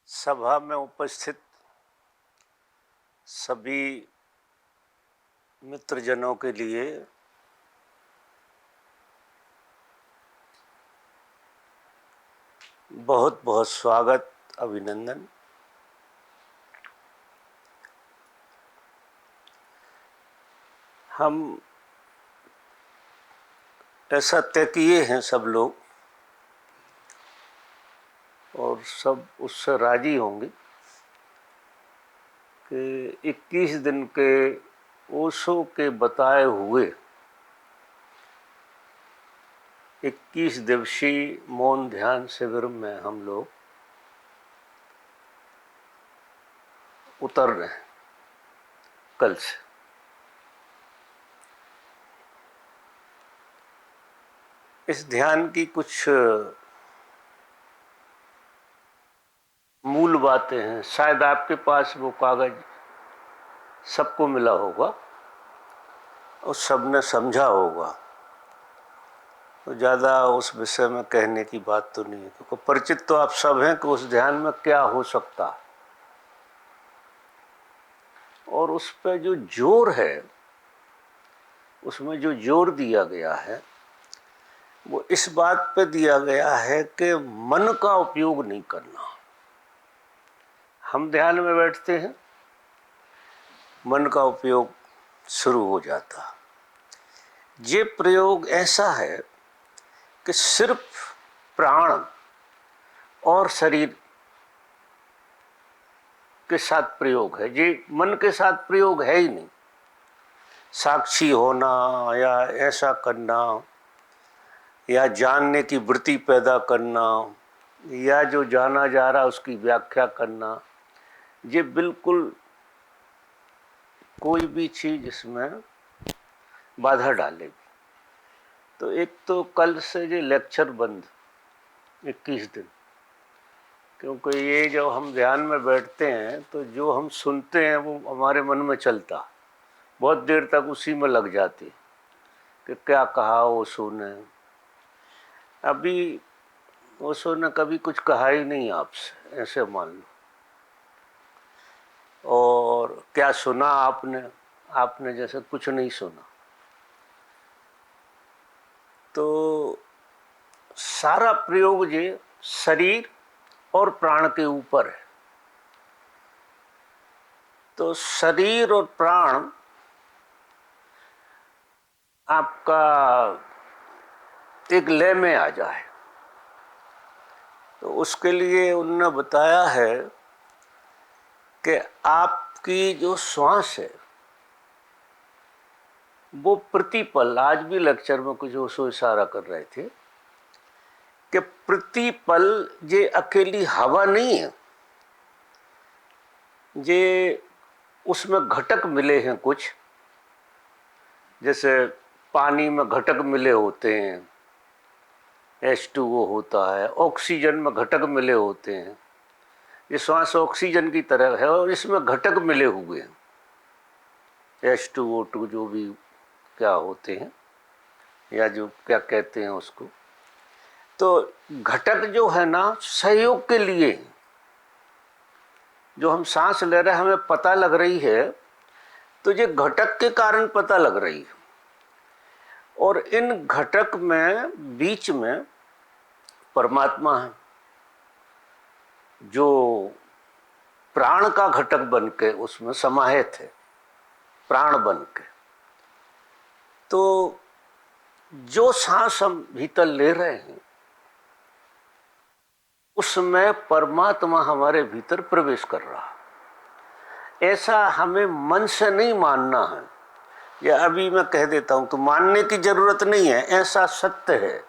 सभा में उपस्थित सभी मित्रजनों के लिए बहुत बहुत स्वागत, अभिनंदन। हम ऐसा तय किए हैं सब लोग, और सब उससे राजी होंगे कि 21 दिन के ओशो के बताए हुए 21 दिवसीय मौन ध्यान शिविर में हम लोग उतर रहे हैं कल से। इस ध्यान की कुछ मूल बातें हैं। शायद आपके पास वो कागज सबको मिला होगा और सबने समझा होगा, तो ज़्यादा उस विषय में कहने की बात तो नहीं है, क्योंकि परिचित तो आप सब हैं कि उस ध्यान में क्या हो सकता है। और उस पर जो जोर है, उसमें जो जोर दिया गया है वो इस बात पे दिया गया है कि मन का उपयोग नहीं करना। हम ध्यान में बैठते हैं, मन का उपयोग शुरू हो जाता। ये प्रयोग ऐसा है कि सिर्फ प्राण और शरीर के साथ प्रयोग है, ये मन के साथ प्रयोग है ही नहीं। साक्षी होना या ऐसा करना या जानने की वृत्ति पैदा करना या जो जाना जा रहा उसकी व्याख्या करना, ये बिल्कुल कोई भी चीज इसमें बाधा डालेगी। तो एक तो कल से ये लेक्चर बंद 21 दिन, क्योंकि ये जब हम ध्यान में बैठते हैं तो जो हम सुनते हैं वो हमारे मन में चलता, बहुत देर तक उसी में लग जाती कि क्या कहा ओशो ने। अभी ओशो ने कभी कुछ कहा ही नहीं आपसे, ऐसे मान लो। और क्या सुना आपने जैसे कुछ नहीं सुना। तो सारा प्रयोग ये शरीर और प्राण के ऊपर है। तो शरीर और प्राण आपका एक लय में आ जाए, तो उसके लिए उन्होंने बताया है कि आपकी जो श्वास है वो प्रतिपल, आज भी लेक्चर में कुछ उसको इशारा कर रहे थे कि प्रतिपल ये अकेली हवा नहीं है, ये उसमें घटक मिले हैं कुछ, जैसे पानी में घटक मिले होते हैं, H2O होता है, ऑक्सीजन में घटक मिले होते हैं। ये श्वास ऑक्सीजन की तरह है और इसमें घटक मिले हुए हैं, H2O2 जो भी क्या होते हैं या जो क्या कहते हैं उसको। तो घटक जो है ना सहयोग के लिए, जो हम सांस ले रहे हैं हमें पता लग रही है, तो ये घटक के कारण पता लग रही है। और इन घटक में बीच में परमात्मा है, जो प्राण का घटक बन के उसमें समाहित है, प्राण बन के। तो जो सांस हम भीतर ले रहे हैं उसमें परमात्मा हमारे भीतर प्रवेश कर रहा है। ऐसा हमें मन से नहीं मानना है, या अभी मैं कह देता हूं तो मानने की जरूरत नहीं है, ऐसा सत्य है।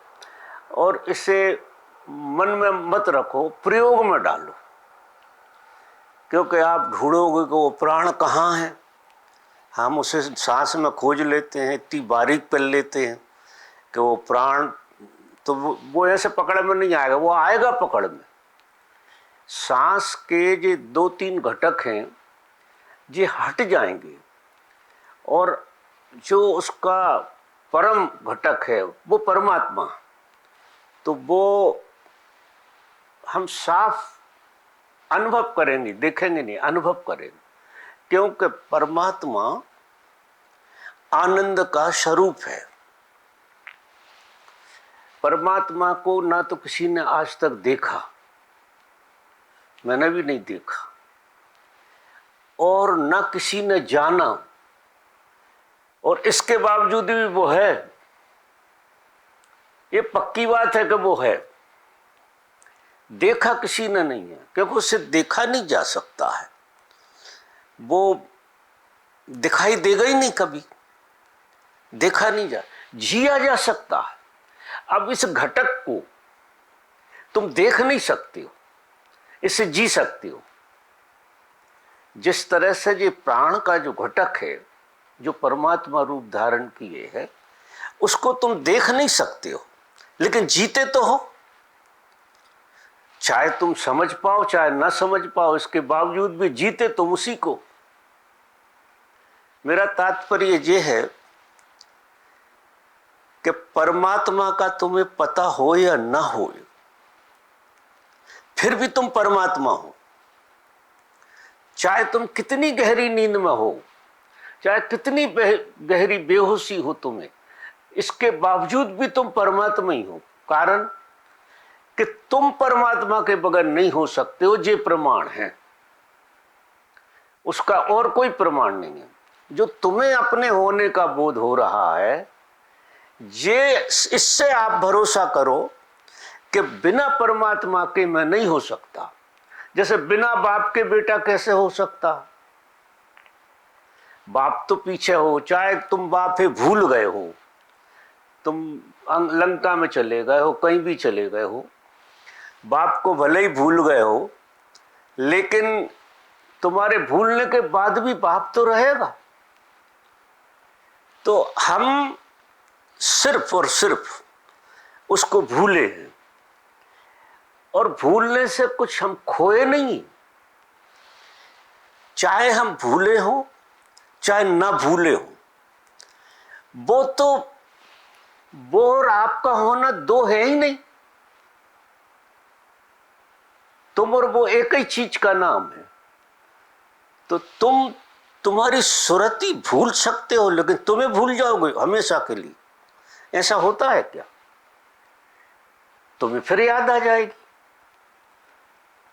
और इसे मन में मत रखो, प्रयोग में डालो, क्योंकि आप ढूंढोगे कि वो प्राण कहाँ है। हम उसे सांस में खोज लेते हैं, इतनी बारीक कर लेते हैं कि वो प्राण, तो वो ऐसे पकड़ में नहीं आएगा, वो आएगा पकड़ में। सांस के जो 2-3 घटक हैं ये हट जाएंगे, और जो उसका परम घटक है वो परमात्मा। तो वो हम साफ अनुभव करेंगे, देखेंगे नहीं, अनुभव करेंगे, क्योंकि परमात्मा आनंद का स्वरूप है। परमात्मा को ना तो किसी ने आज तक देखा, मैंने भी नहीं देखा, और ना किसी ने जाना, और इसके बावजूद भी वो है। ये पक्की बात है कि वो है। देखा किसी ने नहीं है, क्योंकि उसे देखा नहीं जा सकता है, वो दिखाई देगा ही नहीं कभी, देखा नहीं जा, जिया जा सकता है। अब इस घटक को तुम देख नहीं सकते हो, इसे जी सकते हो। जिस तरह से ये प्राण का जो घटक है, जो परमात्मा रूप धारण किए है, उसको तुम देख नहीं सकते हो, लेकिन जीते तो हो। चाहे तुम समझ पाओ चाहे ना समझ पाओ, इसके बावजूद भी जीते तुम उसी को। मेरा तात्पर्य ये है कि परमात्मा का तुम्हें पता हो या ना हो, फिर भी तुम परमात्मा हो। चाहे तुम कितनी गहरी नींद में हो, चाहे कितनी गहरी बेहोशी हो तुम्हें, इसके बावजूद भी तुम परमात्मा ही हो। कारण कि तुम परमात्मा के बगैर नहीं हो सकते हो, ये प्रमाण है, उसका और कोई प्रमाण नहीं है। जो तुम्हें अपने होने का बोध हो रहा है, ये इससे आप भरोसा करो कि बिना परमात्मा के मैं नहीं हो सकता। जैसे बिना बाप के बेटा कैसे हो सकता? बाप तो पीछे हो, चाहे तुम बाप है भूल गए हो, तुम लंका में चले गए हो, कहीं भी चले गए हो, बाप को भले ही भूल गए हो, लेकिन तुम्हारे भूलने के बाद भी बाप तो रहेगा। तो हम सिर्फ और सिर्फ उसको भूले हैं, और भूलने से कुछ हम खोए नहीं। चाहे हम भूले हो चाहे ना भूले हो, वो और आपका होना दो है ही नहीं। तुम और वो एक ही चीज का नाम है। तो तुम्हारी सुरती भूल सकते हो, लेकिन तुम्हें भूल जाओगे हमेशा के लिए। ऐसा होता है क्या? तुम्हें फिर याद आ जाएगी,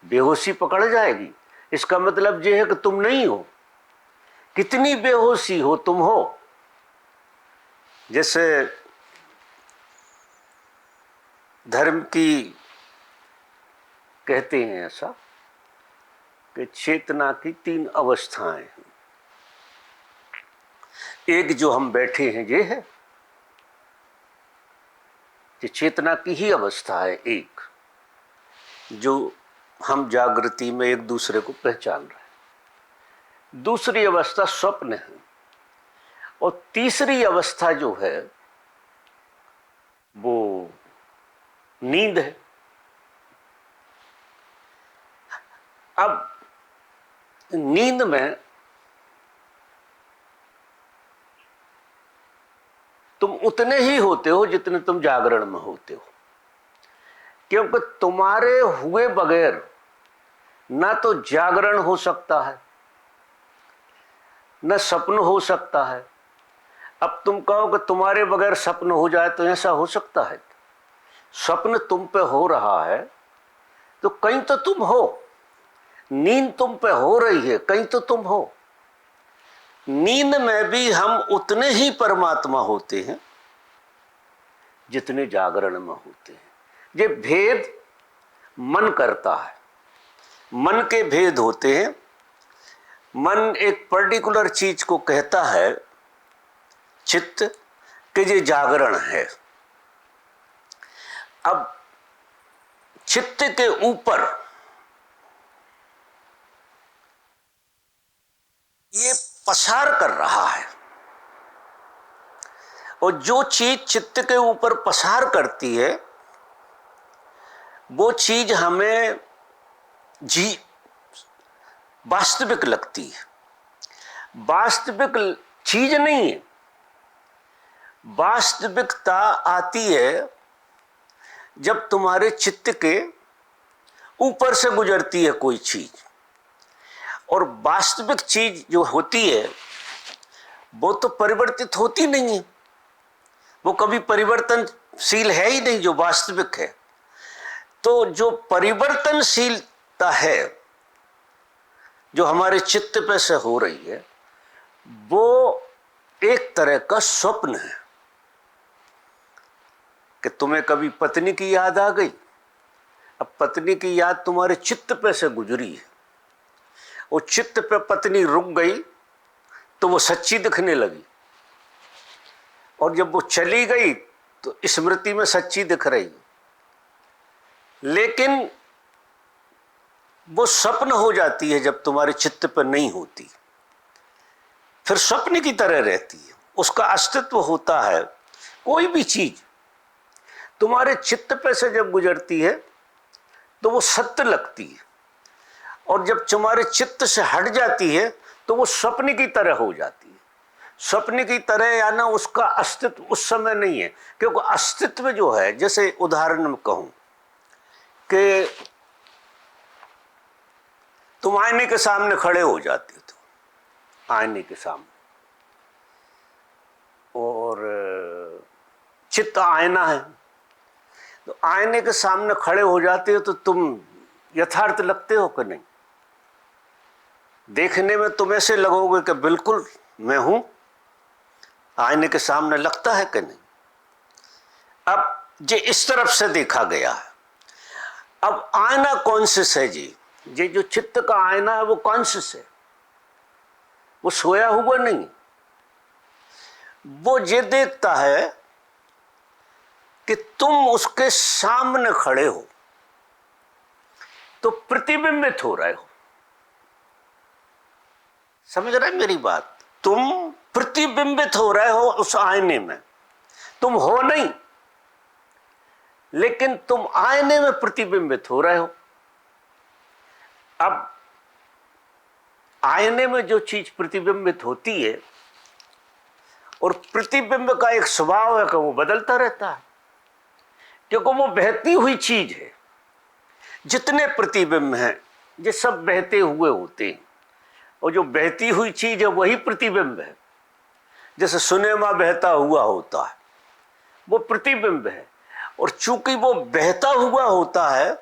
बेहोशी पकड़ जाएगी। इसका मतलब यह है कि तुम नहीं हो। कितनी बेहोशी हो तुम हो। जैसे धर्म की कहते हैं ऐसा कि चेतना की 3 अवस्थाएं हैं। एक जो हम बैठे हैं ये है, ये चेतना की ही अवस्था है। एक जो हम जागृति में एक दूसरे को पहचान रहे हैं। दूसरी अवस्था स्वप्न है, और तीसरी अवस्था जो है वो नींद है। अब नींद में तुम उतने ही होते हो जितने तुम जागरण में होते हो, क्योंकि तुम्हारे हुए बगैर ना तो जागरण हो सकता है न स्वप्न हो सकता है। अब तुम कहो कि तुम्हारे बगैर स्वप्न हो जाए, तो ऐसा हो सकता है? स्वप्न तुम पे हो रहा है तो कहीं तो तुम हो। नींद तुम पे हो रही है, कहीं तो तुम हो। नींद में भी हम उतने ही परमात्मा होते हैं जितने जागरण में होते हैं। ये भेद मन करता है, मन के भेद होते हैं। मन एक पर्टिकुलर चीज को कहता है, चित्त, कि ये जागरण है। अब चित्त के ऊपर ये पसार कर रहा है, और जो चीज चित्त के ऊपर पसार करती है वो चीज हमें वास्तविक लगती है। वास्तविक चीज नहीं है। वास्तविकता आती है जब तुम्हारे चित्त के ऊपर से गुजरती है कोई चीज, और वास्तविक चीज जो होती है वो तो परिवर्तित होती नहीं है, वो कभी परिवर्तनशील है ही नहीं जो वास्तविक है। तो जो परिवर्तनशीलता है जो हमारे चित्त पे से हो रही है, वो एक तरह का स्वप्न है। कि तुम्हें कभी पत्नी की याद आ गई, अब पत्नी की याद तुम्हारे चित्त पे से गुजरी है, वो चित्त पे पत्नी रुक गई तो वो सच्ची दिखने लगी, और जब वो चली गई तो स्मृति में सच्ची दिख रही। लेकिन वो स्वप्न हो जाती है जब तुम्हारे चित्त पर नहीं होती, फिर स्वप्न की तरह रहती है, उसका अस्तित्व होता है। कोई भी चीज तुम्हारे चित्त पे से जब गुजरती है तो वो सत्य लगती है, और जब तुम्हारे चित्त से हट जाती है तो वो स्वप्न की तरह हो जाती है। स्वप्न की तरह या ना उसका अस्तित्व उस समय नहीं है, क्योंकि अस्तित्व जो है, जैसे उदाहरण में कहूं कि तुम आईने के सामने खड़े हो जाते हो, आईने के सामने, और चित्त आईना है, तो आईने के सामने खड़े हो जाते हो तो तुम यथार्थ लगते हो कि नहीं? देखने में तुम ऐसे लगोगे कि बिल्कुल मैं हूं, आईने के सामने लगता है कि नहीं? अब ये इस तरफ से देखा गया है। अब आईना कॉन्शियस है जी, ये जो चित्त का आईना है वो कॉन्शियस है, वो सोया हुआ नहीं। वो ये देखता है कि तुम उसके सामने खड़े हो तो प्रतिबिंबित हो रहे हो। समझ रहे मेरी बात? तुम प्रतिबिंबित हो रहे हो उस आईने में, तुम हो नहीं, लेकिन तुम आईने में प्रतिबिंबित हो रहे हो। अब आईने में जो चीज प्रतिबिंबित होती है, और प्रतिबिंब का एक स्वभाव है कि वो बदलता रहता है, क्योंकि वो बहती हुई चीज है। जितने प्रतिबिंब हैं ये सब बहते हुए होते हैं, और जो बहती हुई चीज है वही प्रतिबिंब है। जैसे सिनेमा बहता हुआ होता है, वो प्रतिबिंब है, और चूंकि वो बहता हुआ होता है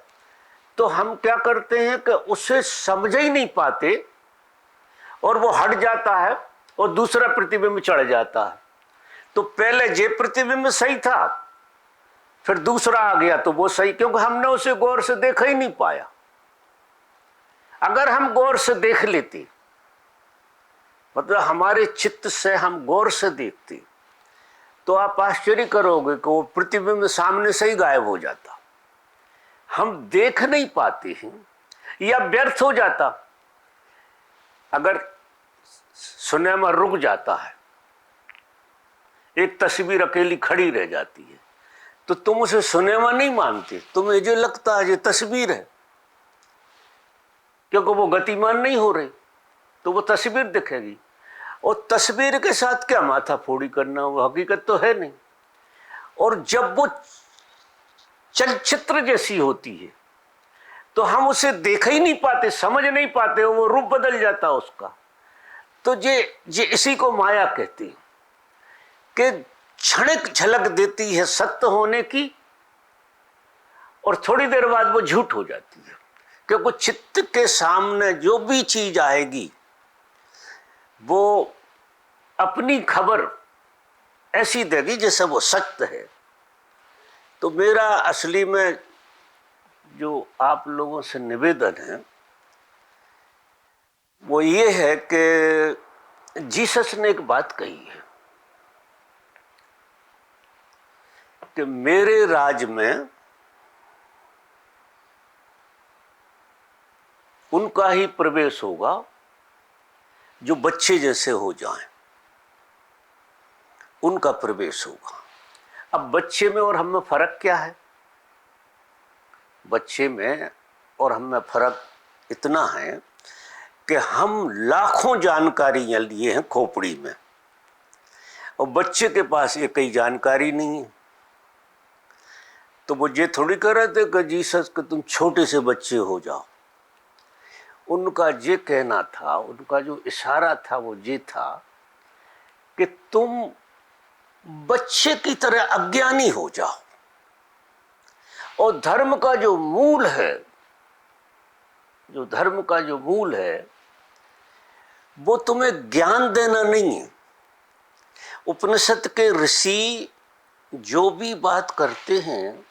तो हम क्या करते हैं कि उसे समझ ही नहीं पाते, और वो हट जाता है और दूसरा प्रतिबिंब चढ़ जाता है। तो पहले ये प्रतिबिंब सही था, फिर दूसरा आ गया तो वो सही, क्योंकि हमने उसे गौर से देखा ही नहीं पाया। अगर हम गौर से देख लेते, मतलब हमारे चित्त से हम गौर से देखते, तो आप आश्चर्य करोगे कि वो प्रतिबिंब सामने से ही गायब हो जाता। हम देख नहीं पाते हैं या व्यर्थ हो जाता। अगर सिनेमा रुक जाता है, एक तस्वीर अकेली खड़ी रह जाती है, तो तुम उसे सिनेमा नहीं मानते, तुम्हें जो लगता है ये तस्वीर है, क्योंकि वो गतिमान नहीं हो रही, तो वो तस्वीर दिखेगी। और तस्वीर के साथ क्या माथा फोड़ी करना, वो हकीकत तो है नहीं। और जब वो चलचित्र जैसी होती है तो हम उसे देख ही नहीं पाते, समझ नहीं पाते, वो रूप बदल जाता उसका। तो ये इसी को माया कहती है कि क्षणिक झलक देती है सत्य होने की, और थोड़ी देर बाद वो झूठ हो जाती है, क्योंकि चित्त के सामने जो भी चीज आएगी वो अपनी खबर ऐसी देगी जैसे वो सत्य है। तो मेरा असली में जो आप लोगों से निवेदन है वो ये है कि जीसस ने एक बात कही है कि मेरे राज में उनका ही प्रवेश होगा जो बच्चे जैसे हो जाएं, उनका प्रवेश होगा। अब बच्चे में और हम में फर्क क्या है? बच्चे में और हम में फर्क इतना है कि हम लाखों जानकारियां लिए हैं खोपड़ी में, और बच्चे के पास एक ही जानकारी नहीं है। तो वो ये थोड़ी कह रहे थे कि जीसस के तुम छोटे से बच्चे हो जाओ। उनका ये कहना था, उनका जो इशारा था वो ये था कि तुम बच्चे की तरह अज्ञानी हो जाओ, और धर्म का जो मूल है, जो धर्म का जो मूल है वो तुम्हें ज्ञान देना नहीं है। उपनिषद के ऋषि जो भी बात करते हैं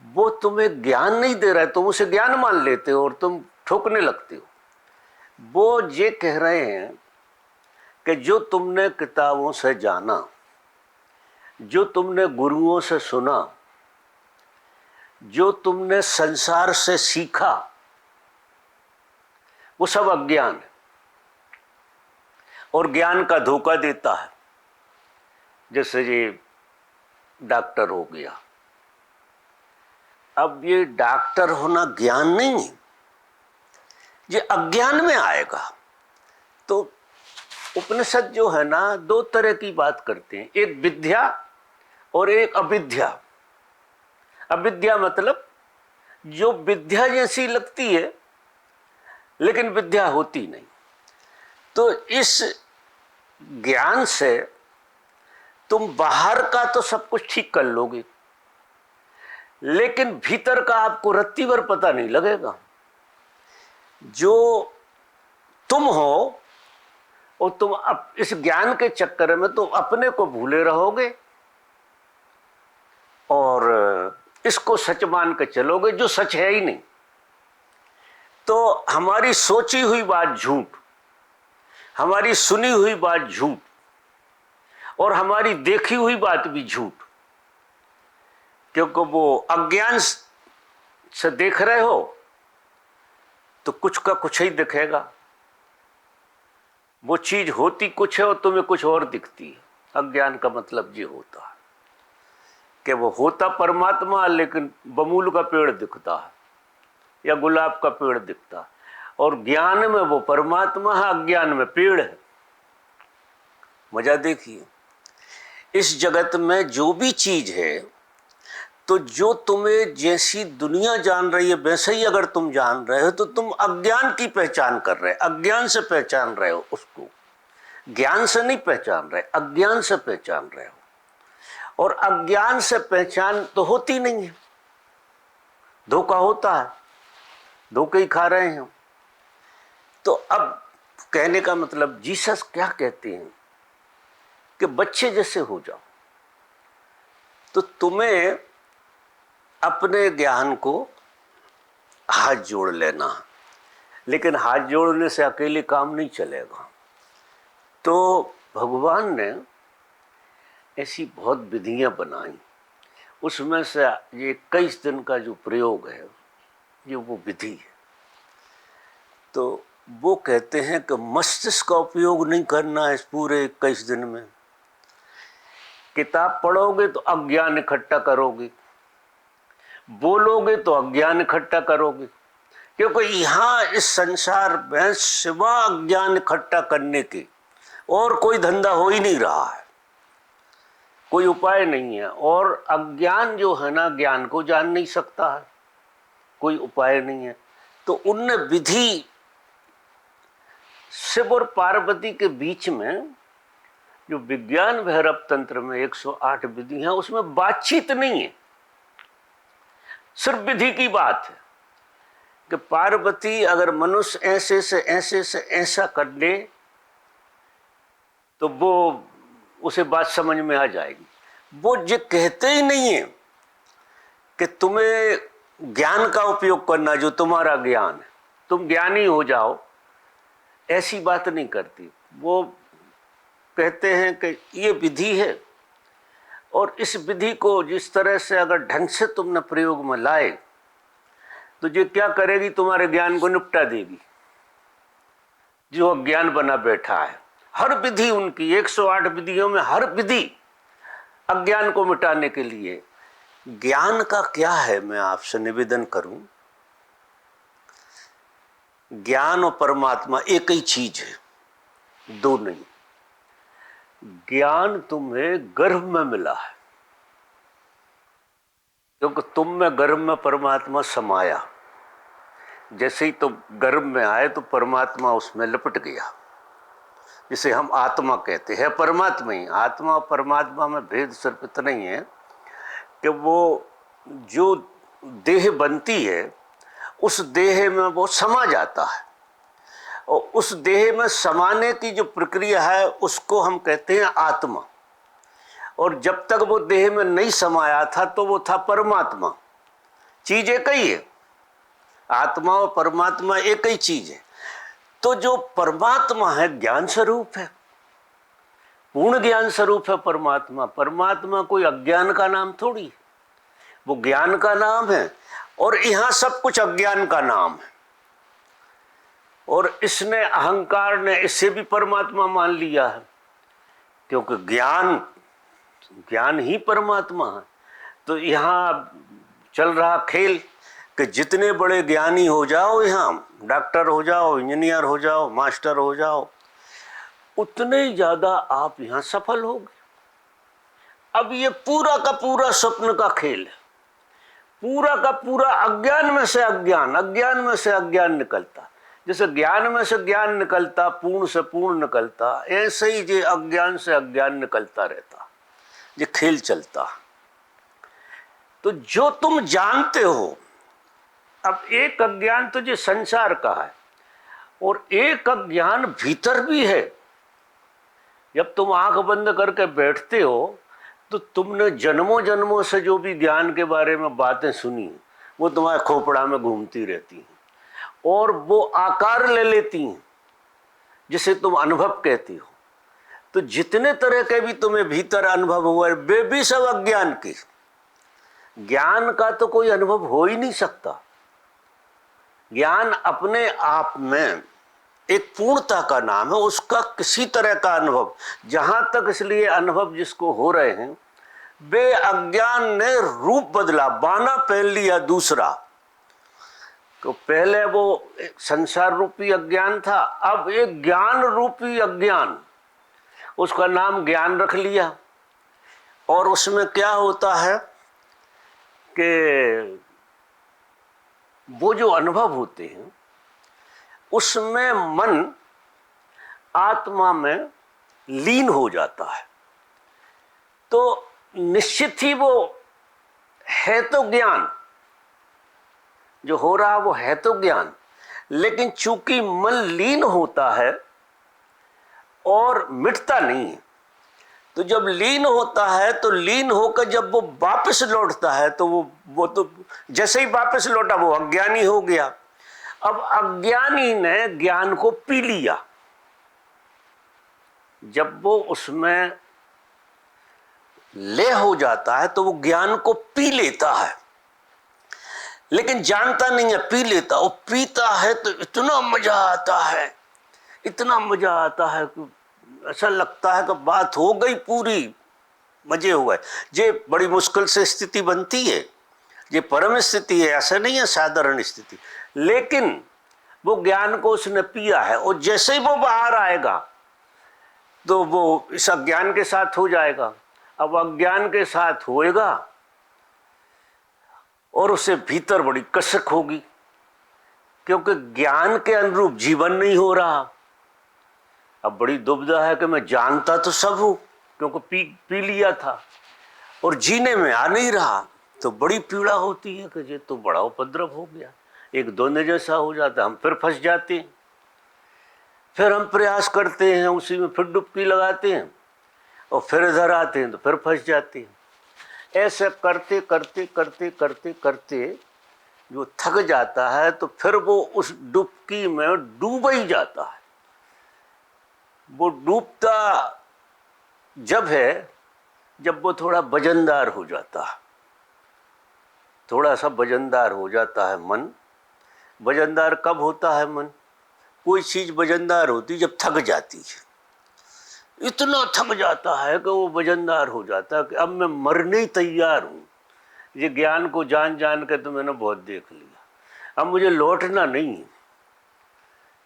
वो तुम्हें ज्ञान नहीं दे रहा है, तुम उसे ज्ञान मान लेते हो और तुम ठोकने लगते हो। वो ये कह रहे हैं कि जो तुमने किताबों से जाना, जो तुमने गुरुओं से सुना, जो तुमने संसार से सीखा, वो सब अज्ञान है और ज्ञान का धोखा देता है। जैसे ये डॉक्टर हो गया, अब ये डॉक्टर होना ज्ञान नहीं है, ये अज्ञान में आएगा। तो उपनिषद जो है ना, दो तरह की बात करते हैं, एक विद्या और एक अविद्या। अविद्या मतलब जो विद्या जैसी लगती है लेकिन विद्या होती नहीं। तो इस ज्ञान से तुम बाहर का तो सब कुछ ठीक कर लोगे, लेकिन भीतर का आपको रत्ती भर पता नहीं लगेगा। जो तुम हो और तुम इस ज्ञान के चक्कर में तुम अपने को भूले रहोगे और इसको सच मान के चलोगे जो सच है ही नहीं। तो हमारी सोची हुई बात झूठ, हमारी सुनी हुई बात झूठ, और हमारी देखी हुई बात भी झूठ, क्योंकि वो अज्ञान से देख रहे हो तो कुछ का कुछ ही दिखेगा। वो चीज होती कुछ है और तुम्हें कुछ और दिखती है। अज्ञान का मतलब ये होता है कि वो होता परमात्मा लेकिन बमूल का पेड़ दिखता है या गुलाब का पेड़ दिखता है, और ज्ञान में वो परमात्मा है, अज्ञान में पेड़ है। मजा देखिए, इस जगत में जो भी चीज है, तो जो तुम्हें जैसी दुनिया जान रही है वैसे ही अगर तुम जान रहे हो तो तुम अज्ञान की पहचान कर रहे हो, अज्ञान से पहचान रहे हो उसको, ज्ञान से नहीं पहचान रहे, अज्ञान से पहचान रहे हो। और अज्ञान से पहचान तो होती नहीं है, धोखा होता है, धोखे ही खा रहे हैं। तो अब कहने का मतलब जीसस क्या कहते हैं कि बच्चे जैसे हो जाओ। तो तुम्हें अपने ज्ञान को हाथ जोड़ लेना, लेकिन हाथ जोड़ने से अकेले काम नहीं चलेगा। तो भगवान ने ऐसी बहुत विधियां बनाई, उसमें से ये 21 दिन का जो प्रयोग है ये वो विधि है। तो वो कहते हैं कि मस्तिष्क का उपयोग नहीं करना है इस पूरे 21 दिन में। किताब पढ़ोगे तो अज्ञान इकट्ठा करोगे, बोलोगे तो अज्ञान इकट्ठा करोगे, क्योंकि यहाँ इस संसार में सिवा अज्ञान इकट्ठा करने के और कोई धंधा हो ही नहीं रहा है, कोई उपाय नहीं है। और अज्ञान जो है ना, ज्ञान को जान नहीं सकता है, कोई उपाय नहीं है। तो उनने विधि, शिव और पार्वती के बीच में जो विज्ञान भैरव तंत्र में 108 विधि है, उसमें बातचीत नहीं है, सिर्फ विधि की बात है कि पार्वती अगर मनुष्य ऐसे से ऐसा कर ले तो वो उसे बात समझ में आ जाएगी। वो ये कहते ही नहीं है कि तुम्हें ज्ञान का उपयोग करना, जो तुम्हारा ज्ञान है तुम ज्ञानी हो जाओ, ऐसी बात नहीं करती। वो कहते हैं कि ये विधि है और इस विधि को जिस तरह से अगर ढंग से तुमने प्रयोग में लाए तो ये क्या करेगी, तुम्हारे ज्ञान को निपटा देगी जो अज्ञान बना बैठा है। हर विधि उनकी 108 विधियों में हर विधि अज्ञान को मिटाने के लिए। ज्ञान का क्या है, मैं आपसे निवेदन करूं, ज्ञान और परमात्मा एक ही चीज है, दो नहीं। ज्ञान तुम्हें गर्भ में मिला है, क्योंकि तुम में गर्भ में परमात्मा समाया, जैसे ही तुम गर्भ में आए तो परमात्मा उसमें लिपट गया, जिसे हम आत्मा कहते हैं। परमात्मा ही, आत्मा और परमात्मा में भेद सिर्फ इतना ही है कि वो जो देह बनती है उस देह में वो समा जाता है, और उस देह में समाने की जो प्रक्रिया है उसको हम कहते हैं आत्मा। और जब तक वो देह में नहीं समाया था तो वो था परमात्मा। चीज एक ही है, आत्मा और परमात्मा एक ही चीज है। तो जो परमात्मा है ज्ञान स्वरूप है, पूर्ण ज्ञान स्वरूप है परमात्मा। परमात्मा कोई अज्ञान का नाम थोड़ी, वो ज्ञान का नाम है। और यहां सब कुछ अज्ञान का नाम है, और इसने, अहंकार ने इसे भी परमात्मा मान लिया है, क्योंकि ज्ञान ही परमात्मा है। तो यहां चल रहा खेल कि जितने बड़े ज्ञानी हो जाओ, यहाँ डॉक्टर हो जाओ, इंजीनियर हो जाओ, मास्टर हो जाओ, उतने ही ज्यादा आप यहां सफल होगे। अब ये पूरा का पूरा स्वप्न का खेल है, पूरा का पूरा अज्ञान में से अज्ञान, अज्ञान में से अज्ञान निकलता। जैसे ज्ञान में से ज्ञान निकलता, पूर्ण से पूर्ण निकलता, ऐसे ही ये अज्ञान से अज्ञान निकलता रहता, ये खेल चलता। तो जो तुम जानते हो, अब एक अज्ञान तो ये संसार का है, और एक अज्ञान भीतर भी है। जब तुम आंख बंद करके बैठते हो तो तुमने जन्मों जन्मों से जो भी ज्ञान के बारे में बातें सुनी वो तुम्हारे खोपड़ा में घूमती रहती हैं, और वो आकार ले लेती हैं जिसे तुम अनुभव कहती हो। तो जितने तरह के भी तुम्हें भीतर अनुभव हुए वे भी सब अज्ञान के। ज्ञान का तो कोई अनुभव हो ही नहीं सकता। ज्ञान अपने आप में एक पूर्णता का नाम है, उसका किसी तरह का अनुभव जहां तक, इसलिए अनुभव जिसको हो रहे हैं वे अज्ञान ने रूप बदला, बाना पहन लिया दूसरा। तो पहले वो संसार रूपी अज्ञान था, अब एक ज्ञान रूपी अज्ञान, उसका नाम ज्ञान रख लिया। और उसमें क्या होता है कि वो जो अनुभव होते हैं उसमें मन आत्मा में लीन हो जाता है। तो निश्चित ही वो है तो ज्ञान, जो हो रहा वो है तो ज्ञान, लेकिन चूंकि मन लीन होता है और मिटता नहीं है, तो जब लीन होता है तो लीन होकर जब वो वापस लौटता है तो वो तो जैसे ही वापस लौटा वो अज्ञानी हो गया। अब अज्ञानी ने ज्ञान को पी लिया। जब वो उसमें ले हो जाता है तो वो ज्ञान को पी लेता है, लेकिन जानता नहीं है, पी लेता। वो पीता है तो इतना मजा आता है, इतना मजा आता है कि ऐसा लगता है कि बात हो गई पूरी, मजे हुए। ये बड़ी मुश्किल से स्थिति बनती है, ये परम स्थिति है, ऐसा नहीं है साधारण स्थिति। लेकिन वो ज्ञान को उसने पिया है, और जैसे ही वो बाहर आएगा तो वो इस अज्ञान के साथ हो जाएगा। अब अज्ञान के साथ होएगा और उसे भीतर बड़ी कसक होगी, क्योंकि ज्ञान के अनुरूप जीवन नहीं हो रहा। अब बड़ी दुविधा है कि मैं जानता तो सब हूं, क्योंकि पी लिया था, और जीने में आ नहीं रहा। तो बड़ी पीड़ा होती है कि ये तो बड़ा उपद्रव हो गया, एक दोने जैसा हो जाता। हम फिर फंस जाते हैं, फिर हम प्रयास करते हैं, उसी में फिर डुबकी लगाते हैं, और फिर इधर आते हैं तो फिर फंस जाते हैं। ऐसे करते करते करते करते करते जो थक जाता है तो फिर वो उस डुबकी में डूब ही जाता है। वो डूबता जब है जब वो थोड़ा वजनदार हो जाता है, थोड़ा सा वजनदार हो जाता है मन। वजनदार कब होता है मन? कोई चीज वजनदार होती जब थक जाती है, इतना थक जाता है कि वो वजनदार हो जाता है कि अब मैं मरने ही तैयार हूं। ये ज्ञान को जान जान के तो मैंने बहुत देख लिया, अब मुझे लौटना नहीं है।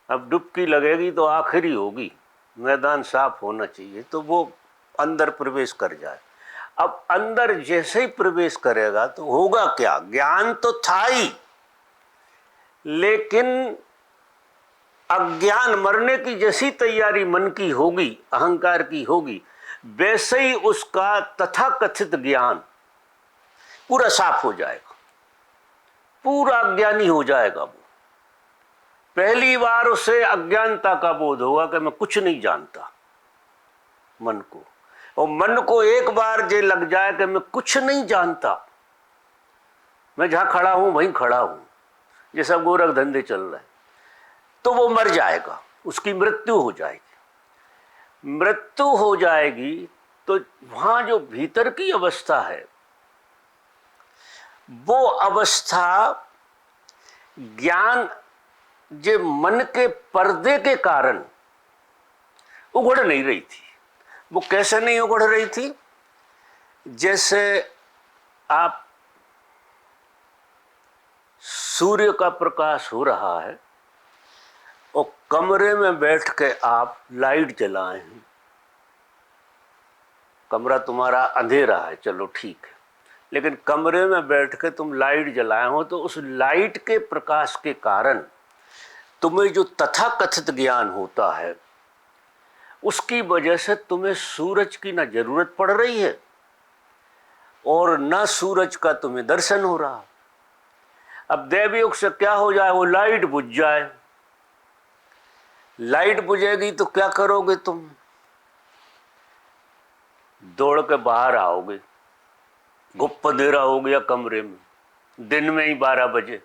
अब डुबकी लगेगी तो आखिरी होगी, मैदान साफ होना चाहिए, तो वो अंदर प्रवेश कर जाए। अब अंदर जैसे ही प्रवेश करेगा तो होगा क्या, ज्ञान तो था ही, लेकिन अज्ञान मरने की जैसी तैयारी मन की होगी, अहंकार की होगी, वैसे ही उसका तथाकथित ज्ञान पूरा साफ हो जाएगा, पूरा अज्ञानी हो जाएगा। वो पहली बार उसे अज्ञानता का बोध होगा कि मैं कुछ नहीं जानता, मन को। और मन को एक बार जे लग जाए कि मैं कुछ नहीं जानता, मैं जहां खड़ा हूं वहीं खड़ा हूं, जैसा गोरख धंधे चल रहे हैं, तो वो मर जाएगा, उसकी मृत्यु हो जाएगी। मृत्यु हो जाएगी तो वहां जो भीतर की अवस्था है, वो अवस्था ज्ञान जे मन के पर्दे के कारण उघड़ नहीं रही थी। वो कैसे नहीं उघड़ रही थी? जैसे आप, सूर्य का प्रकाश हो रहा है और कमरे में बैठ के आप लाइट जलाए हैं, कमरा तुम्हारा अंधेरा है, चलो ठीक है, लेकिन कमरे में बैठ के तुम लाइट जलाए हो, तो उस लाइट के प्रकाश के कारण तुम्हें जो तथाकथित ज्ञान होता है, उसकी वजह से तुम्हें सूरज की ना जरूरत पड़ रही है और ना सूरज का तुम्हें दर्शन हो रहा। अब दैवयोग से क्या हो जाए, वो लाइट बुझ जाए। लाइट बुझेगी तो क्या करोगे तुम? दौड़ के बाहर आओगे, गुप्त अंधेरा हो गया कमरे में, दिन में ही 12 बजे,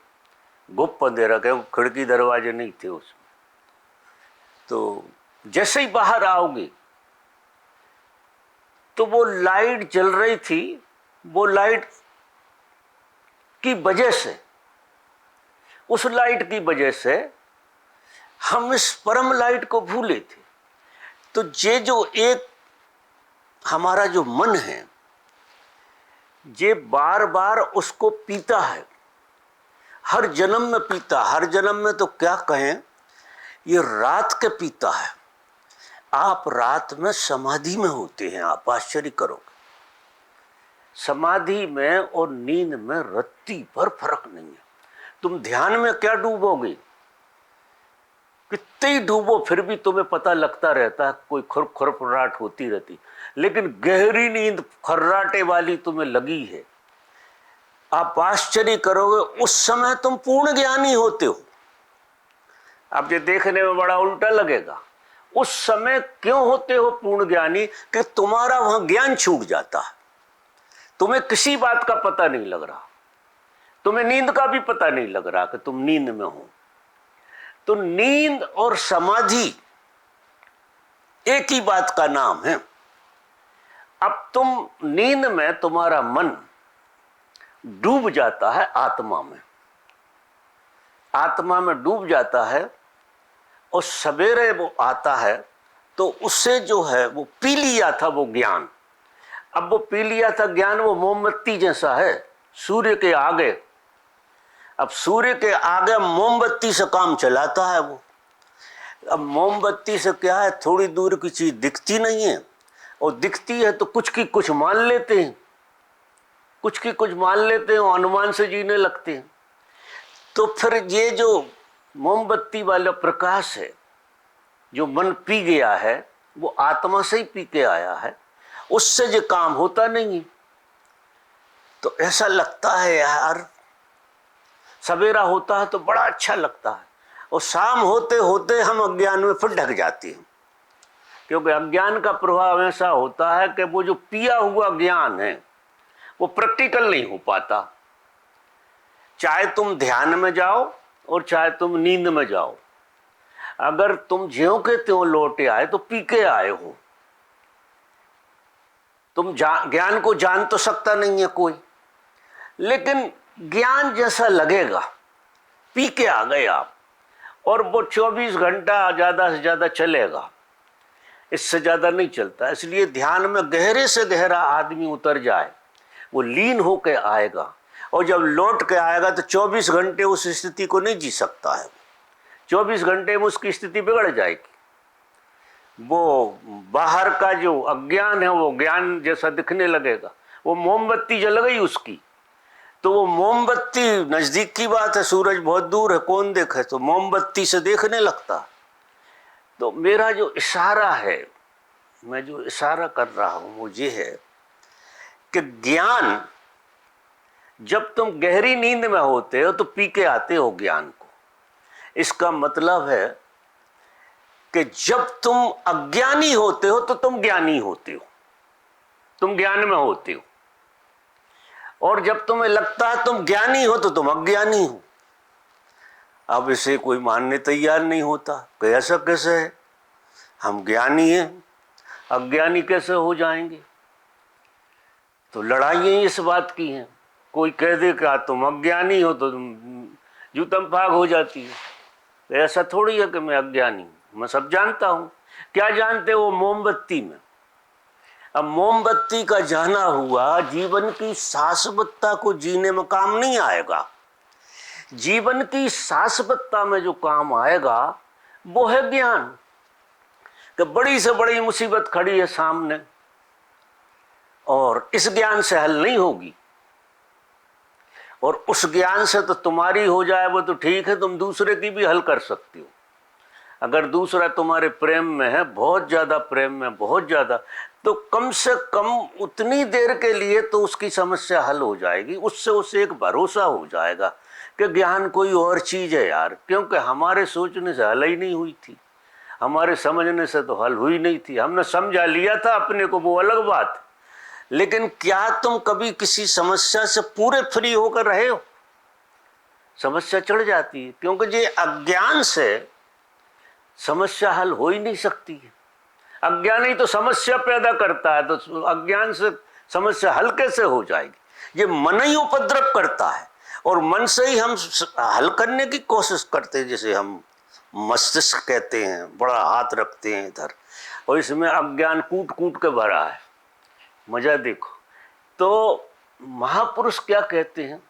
गुप्त अंधेरा, क्योंकि खिड़की दरवाजे नहीं थे उसमें। तो जैसे ही बाहर आओगे तो वो लाइट जल रही थी, वो लाइट की वजह से, उस लाइट की वजह से हम इस परम लाइट को भूले थे। तो ये जो एक हमारा जो मन है, ये बार बार उसको पीता है, हर जन्म में पीता, हर जन्म में तो क्या कहें, ये रात के पीता है। आप रात में समाधि में होते हैं, आप आश्चर्य करोगे। समाधि में और नींद में रत्ती भर फर्क नहीं है। तुम ध्यान में क्या डूबोगे, कितने ही डूबो फिर भी तुम्हें पता लगता रहता है, कोई खरखराहट होती रहती, लेकिन गहरी नींद खर्राटे वाली तुम्हें लगी है। आप आश्चर्य करोगे, उस समय तुम पूर्ण ज्ञानी होते हो। अब ये देखने में बड़ा उल्टा लगेगा, उस समय क्यों होते हो पूर्ण ज्ञानी? कि तुम्हारा वहां ज्ञान छूट जाता है, तुम्हें किसी बात का पता नहीं लग रहा, तुम्हें नींद का भी पता नहीं लग रहा कि तुम नींद में हो। तो नींद और समाधि एक ही बात का नाम है। अब तुम नींद में तुम्हारा मन डूब जाता है आत्मा में, आत्मा में डूब जाता है, और सवेरे वो आता है तो उससे जो है वो पी लिया था वो ज्ञान। अब वो पी लिया था ज्ञान, वो मोमबत्ती जैसा है सूर्य के आगे। अब सूर्य के आगे मोमबत्ती से काम चलाता है वो। अब मोमबत्ती से क्या है, थोड़ी दूर की चीज दिखती नहीं है, और दिखती है तो कुछ की कुछ मान लेते हैं, कुछ की कुछ मान लेते हैं और अनुमान से जीने लगते हैं। तो फिर ये जो मोमबत्ती वाला प्रकाश है, जो मन पी गया है, वो आत्मा से ही पी के आया है, उससे जो काम होता नहीं है। तो ऐसा लगता है यार, सवेरा होता है तो बड़ा अच्छा लगता है, और शाम होते होते हम अज्ञान में फिर ढक जाते हैं, क्योंकि अज्ञान का प्रभाव ऐसा होता है कि वो जो पिया हुआ ज्ञान है वो प्रैक्टिकल नहीं हो पाता। चाहे तुम ध्यान में जाओ और चाहे तुम नींद में जाओ, अगर तुम ज्यों के त्यों लौटे आए तो पी के आए हो। तुम ज्ञान को जान तो सकता नहीं है कोई, लेकिन ज्ञान जैसा लगेगा, पी के आ गए आप, और वो 24 घंटा ज्यादा से ज्यादा चलेगा, इससे ज्यादा नहीं चलता। इसलिए ध्यान में गहरे से गहरा आदमी उतर जाए, वो लीन होके आएगा, और जब लौट के आएगा तो 24 घंटे उस स्थिति को नहीं जी सकता है। 24 घंटे में उसकी स्थिति बिगड़ जाएगी। वो बाहर का जो अज्ञान है वो ज्ञान जैसा दिखने लगेगा, वो मोमबत्ती जल गई उसकी, तो वो मोमबत्ती नजदीक की बात है, सूरज बहुत दूर है, कौन देखे, तो मोमबत्ती से देखने लगता। तो मेरा जो इशारा है, मैं जो इशारा कर रहा हूं वो ये है कि ज्ञान, जब तुम गहरी नींद में होते हो तो पी के आते हो ज्ञान को। इसका मतलब है कि जब तुम अज्ञानी होते हो तो तुम ज्ञानी होते हो, तुम ज्ञान में होते हो, और जब तुम्हें लगता है तुम ज्ञानी हो तो तुम अज्ञानी हो। अब इसे कोई मानने तैयार नहीं होता कि ऐसा कैसे है, हम ज्ञानी हैं, अज्ञानी कैसे हो जाएंगे। तो लड़ाइयाँ इस बात की हैं, कोई कह दे कि तुम अज्ञानी हो तो तुम जूतम फाग हो जाती है। तो ऐसा थोड़ी है कि मैं अज्ञानी हूँ, मैं सब जानता हूँ। क्या जानते हो? मोमबत्ती में। अब मोमबत्ती का जाना हुआ जीवन की शाश्वतता को जीने में काम नहीं आएगा। जीवन की शाश्वतता में जो काम आएगा वो है ज्ञान। कि बड़ी से बड़ी मुसीबत खड़ी है सामने और इस ज्ञान से हल नहीं होगी, और उस ज्ञान से तो तुम्हारी हो जाए वो तो ठीक है, तुम दूसरे की भी हल कर सकती हो। अगर दूसरा तुम्हारे प्रेम में है, बहुत ज्यादा प्रेम में, बहुत ज्यादा, तो कम से कम उतनी देर के लिए तो उसकी समस्या हल हो जाएगी। उससे उसे एक भरोसा हो जाएगा कि ज्ञान कोई और चीज है यार, क्योंकि हमारे सोचने से हल ही नहीं हुई थी, हमारे समझने से तो हल हुई नहीं थी। हमने समझा लिया था अपने को, वो अलग बात। लेकिन क्या तुम कभी किसी समस्या से पूरे फ्री होकर रहे हो? समस्या चढ़ जाती है, क्योंकि ये अज्ञान से समस्या हल हो ही नहीं सकती है। अज्ञान ही तो समस्या पैदा करता है, तो अज्ञान से समस्या हल कैसे हो जाएगी? ये मन ही उपद्रव करता है, और मन से ही हम हल करने की कोशिश करते हैं। जैसे हम मस्तिष्क कहते हैं, बड़ा हाथ रखते हैं इधर, और इसमें अज्ञान कूट कूट के भरा है। मजा देखो। तो महापुरुष क्या कहते हैं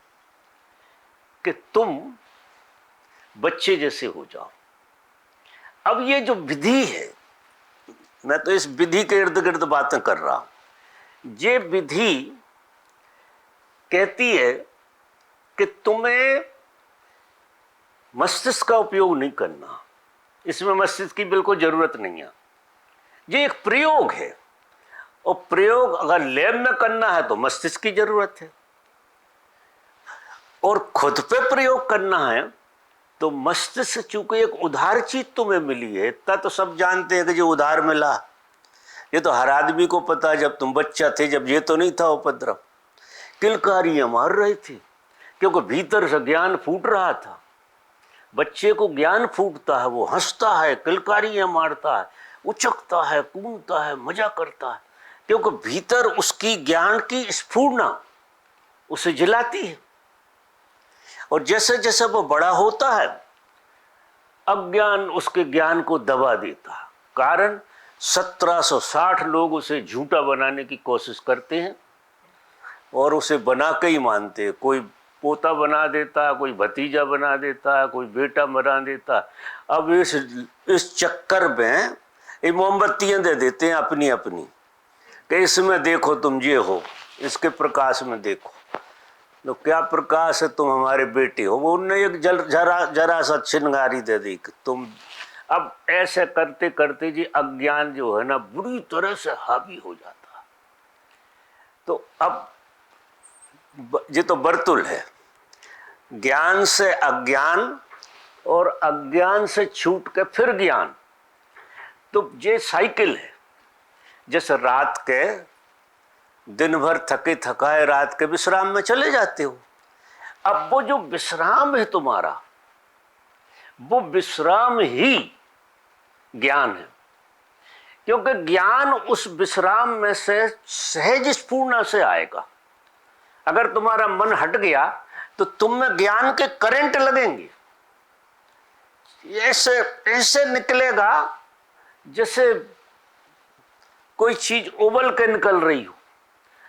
कि तुम बच्चे जैसे हो जाओ। अब ये जो विधि है, मैं तो इस विधि के इर्द गिर्द बातें कर रहा हूं। ये विधि कहती है कि तुम्हें मस्तिष्क का उपयोग नहीं करना, इसमें मस्तिष्क की बिल्कुल जरूरत नहीं है। ये एक प्रयोग है, और प्रयोग अगर लैब में करना है तो मस्तिष्क की जरूरत है, और खुद पे प्रयोग करना है तो मस्तिष्क, चूंकि एक उधार चीज तुम्हें मिली है, इतना तो सब जानते हैं कि जो उधार मिला, ये तो हर आदमी को पता है। जब तुम बच्चा थे, जब ये तो नहीं था उपद्रव, किलकारियां मार रही थी, क्योंकि भीतर से ज्ञान फूट रहा था। बच्चे को ज्ञान फूटता है, वो हंसता है, किलकारियां मारता है, उचकता है, कूदता है, मजा करता है, क्योंकि भीतर उसकी ज्ञान की स्फूर्णा उसे जलाती है। और जैसे जैसे वो बड़ा होता है, अज्ञान उसके ज्ञान को दबा देता है। कारण 1760 लोग उसे झूठा बनाने की कोशिश करते हैं, और उसे बना के ही मानते हैं। कोई पोता बना देता है, कोई भतीजा बना देता है, कोई बेटा बना देता है। अब इस चक्कर में ये मोमबत्तियां दे देते हैं अपनी अपनी, कि इसमें देखो तुम ये हो, इसके प्रकाश में देखो। तो क्या प्रकाश है, तुम हमारे बेटे हो। वो उन्हें एक जरा सा चिंगारी दे दी कि तुम। अब ऐसे करते करते जी अज्ञान जो है ना, बुरी तरह से हावी हो जाता है। तो अब ये तो बर्तुल है, ज्ञान से अज्ञान और अज्ञान से छूट के फिर ज्ञान। तो ये साइकिल है। जैसे रात के दिन भर थके थकाए रात के विश्राम में चले जाते हो, अब वो जो विश्राम है तुम्हारा, वो विश्राम ही ज्ञान है। क्योंकि ज्ञान उस विश्राम में से सहज स्फूर्णा से आएगा। अगर तुम्हारा मन हट गया तो तुम में ज्ञान के करंट लगेंगे, ऐसे ऐसे निकलेगा जैसे कोई चीज उबल के निकल रही हो,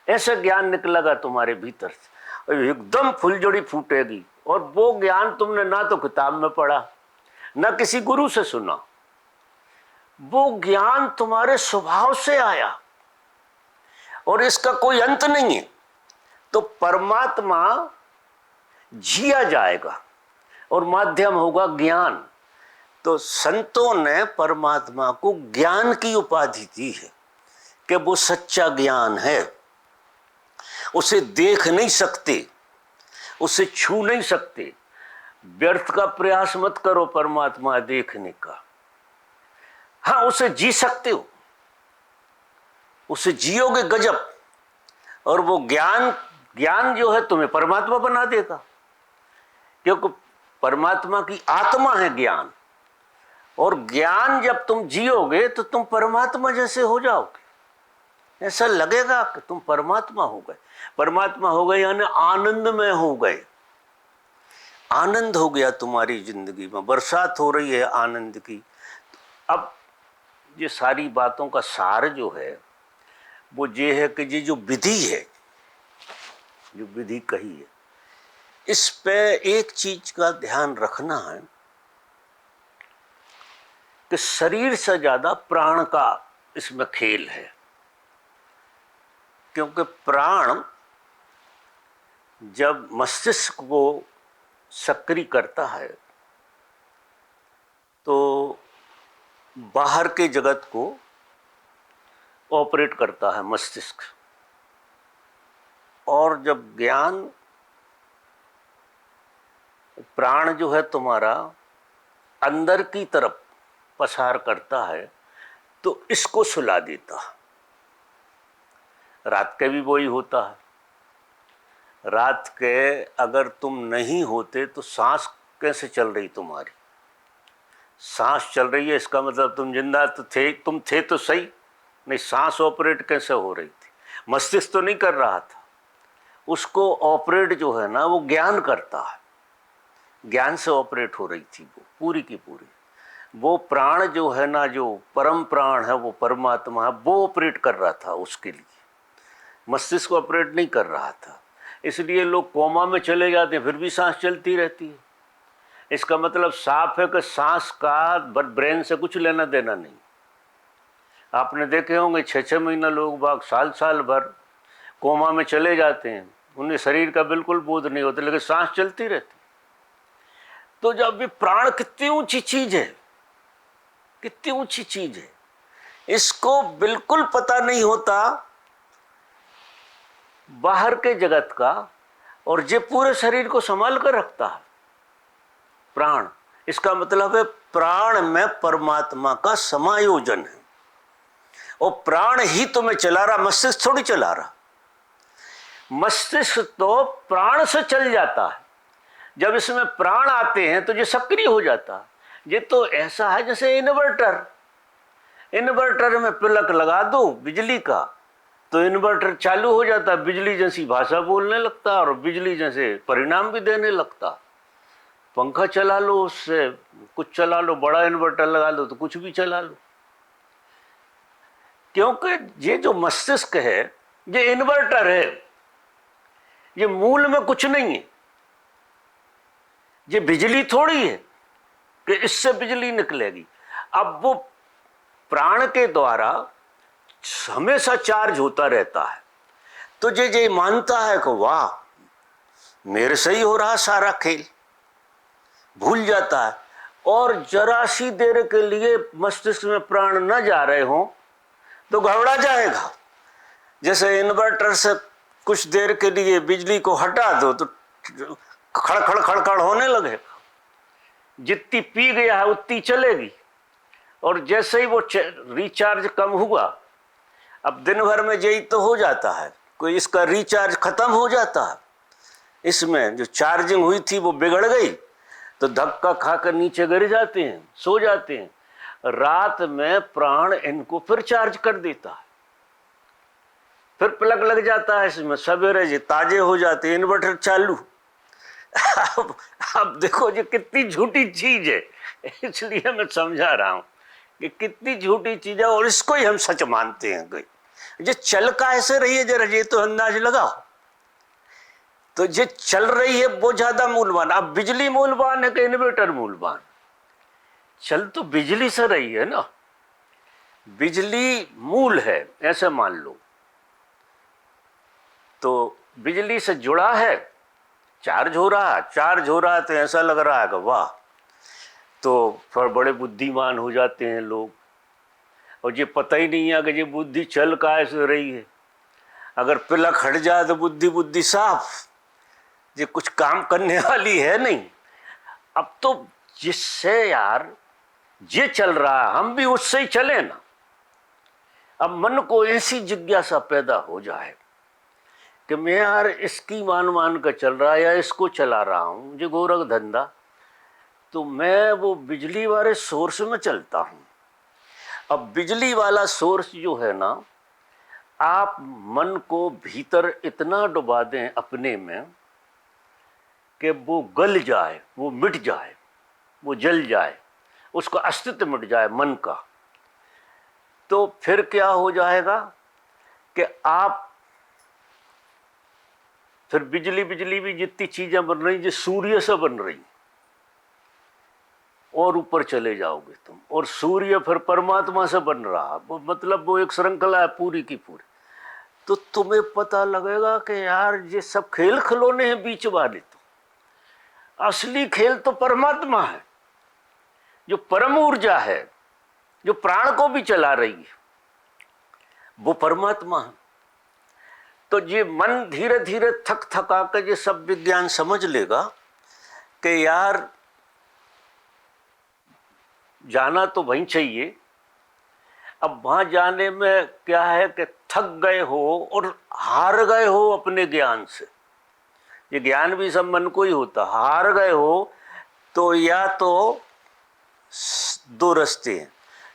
ऐसे ज्ञान निकलेगा तुम्हारे भीतर से, और एकदम फुलझड़ी फूटेगी। और वो ज्ञान तुमने ना तो किताब में पढ़ा, ना किसी गुरु से सुना, वो ज्ञान तुम्हारे स्वभाव से आया, और इसका कोई अंत नहीं है। तो परमात्मा जिया जाएगा और माध्यम होगा ज्ञान। तो संतों ने परमात्मा को ज्ञान की उपाधि दी है कि वो सच्चा ज्ञान है। उसे देख नहीं सकते, उसे छू नहीं सकते। व्यर्थ का प्रयास मत करो परमात्मा देखने का। हाँ, उसे जी सकते हो, उसे जियोगे गजब। और वो ज्ञान जो है तुम्हें परमात्मा बना देगा, क्योंकि परमात्मा की आत्मा है ज्ञान। और ज्ञान जब तुम जियोगे तो तुम परमात्मा जैसे हो जाओगे। ऐसा लगेगा कि तुम परमात्मा हो गए। परमात्मा हो गए यानी आनंद में हो गए। आनंद हो गया तुम्हारी जिंदगी में, बरसात हो रही है आनंद की। अब ये सारी बातों का सार जो है वो ये है कि ये जो विधि है, जो विधि कही है, इस पे एक चीज का ध्यान रखना है कि शरीर से ज्यादा प्राण का इसमें खेल है। क्योंकि प्राण जब मस्तिष्क को सक्रिय करता है तो बाहर के जगत को ऑपरेट करता है मस्तिष्क। और जब ज्ञान प्राण जो है तुम्हारा अंदर की तरफ पसार करता है तो इसको सुला देता है। रात के भी वही होता है। रात के अगर तुम नहीं होते तो सांस कैसे चल रही तुम्हारी? सांस चल रही है, इसका मतलब तुम जिंदा तो थे, तुम थे तो सही, नहीं सांस ऑपरेट कैसे हो रही थी? मस्तिष्क तो नहीं कर रहा था, उसको ऑपरेट जो है ना वो ज्ञान करता है। ज्ञान से ऑपरेट हो रही थी वो पूरी की पूरी। वो प्राण जो है ना, जो परम प्राण है, वो परमात्मा है, वो ऑपरेट कर रहा था उसके लिए। मस्तिष्क ऑपरेट नहीं कर रहा था। इसलिए लोग कोमा में चले जाते हैं फिर भी सांस चलती रहती है। इसका मतलब साफ है कि सांस का ब्रेन से कुछ लेना देना नहीं। आपने देखे होंगे 6-6 महीना लोग बाग साल भर कोमा में चले जाते हैं, उन्हें शरीर का बिल्कुल बोध नहीं होता, लेकिन सांस चलती रहती। तो जब भी प्राण कितनी ऊंची चीज है, कितनी ऊंची चीज है, इसको बिल्कुल पता नहीं होता बाहर के जगत का, और जे पूरे शरीर को संभाल कर रखता है प्राण। इसका मतलब है प्राण में परमात्मा का समायोजन है, और प्राण ही तुम्हें चला रहा, मस्तिष्क थोड़ी चला रहा। मस्तिष्क तो प्राण से चल जाता है। जब इसमें प्राण आते हैं तो ये सक्रिय हो जाता है। ये तो ऐसा है जैसे इन्वर्टर में प्लग लगा दो बिजली का तो इन्वर्टर चालू हो जाता है, बिजली जैसी भाषा बोलने लगता है और बिजली जैसे परिणाम भी देने लगता। पंखा चला लो, उससे कुछ चला लो, बड़ा इन्वर्टर लगा लो तो कुछ भी चला लो। क्योंकि ये जो मस्तिष्क है ये इन्वर्टर है, ये मूल में कुछ नहीं है। ये बिजली थोड़ी है कि इससे बिजली निकलेगी। अब वो प्राण के द्वारा हमेशा चार्ज होता रहता है, तो ये मानता है कि वाह मेरे से ही हो रहा सारा खेल, भूल जाता है। और जरा सी देर के लिए मस्तिष्क में प्राण न जा रहे हो तो घबरा जाएगा। जैसे इन्वर्टर से कुछ देर के लिए बिजली को हटा दो तो खड़खड़ खड़खड़ होने लगेगा, जितनी पी गया है उतनी चलेगी। और जैसे ही वो रिचार्ज कम हुआ, अब दिन भर में यही तो हो जाता है, कोई इसका रिचार्ज खत्म हो जाता है, इसमें जो चार्जिंग हुई थी वो बिगड़ गई तो धक्का खाकर नीचे गिर जाते हैं, सो जाते हैं। रात में प्राण इनको फिर चार्ज कर देता है, फिर प्लग लग जाता है इसमें, सवेरे जी ताजे हो जाते हैं, इन्वर्टर चालू। अब देखो ये कितनी झूठी चीज है, इसलिए मैं समझा रहा हूं कि कितनी झूठी चीज है, और इसको ही हम सच मानते हैं। कोई ये चल का ऐसे रही है, जरा ये तो अंदाज लगाओ। तो ये चल रही है वो ज्यादा मूल्यवान। अब बिजली मूल्यवान है कि इन्वर्टर मूल्यवान? चल तो बिजली से रही है ना, बिजली मूल है ऐसे मान लो। तो बिजली से जुड़ा है, चार्ज हो रहा है तो ऐसा लग रहा है कि वाह, तो फिर बड़े बुद्धिमान हो जाते हैं लोग। और ये पता ही नहीं है कि ये बुद्धि चल कैसे रही है। अगर प्लग हट जाए तो बुद्धि साफ, ये कुछ काम करने वाली है नहीं। अब तो जिससे यार ये चल रहा है, हम भी उससे ही चले ना। अब मन को ऐसी जिज्ञासा पैदा हो जाए कि मैं यार इसकी मान कर चल रहा है या इसको चला रहा हूं, मुझे गोरख धंधा, तो मैं वो बिजली वाले सोर्स में चलता हूं। अब बिजली वाला सोर्स जो है ना, आप मन को भीतर इतना डुबा दें अपने में कि वो गल जाए, वो मिट जाए, वो जल जाए, उसका अस्तित्व मिट जाए मन का, तो फिर क्या हो जाएगा कि आप फिर बिजली भी जितनी चीजें बन रही, जो सूर्य से बन रही, और ऊपर चले जाओगे तुम, और सूर्य फिर परमात्मा से बन रहा, वो मतलब वो एक श्रृंखला है पूरी की पूरी। तो तुम्हें पता लगेगा कि यार ये सब खेल खिलौने हैं बीच वाले, तो असली खेल तो परमात्मा है, जो परम ऊर्जा है, जो प्राण को भी चला रही है, वो परमात्मा है। तो ये मन धीरे धीरे थक थका कर ये सब विज्ञान समझ लेगा कि यार जाना तो वहीं चाहिए। अब वहां जाने में क्या है कि थक गए हो और हार गए हो अपने ज्ञान से। ये ज्ञान भी सब मन को ही होता। हार गए हो तो या तो दो रास्ते हैं,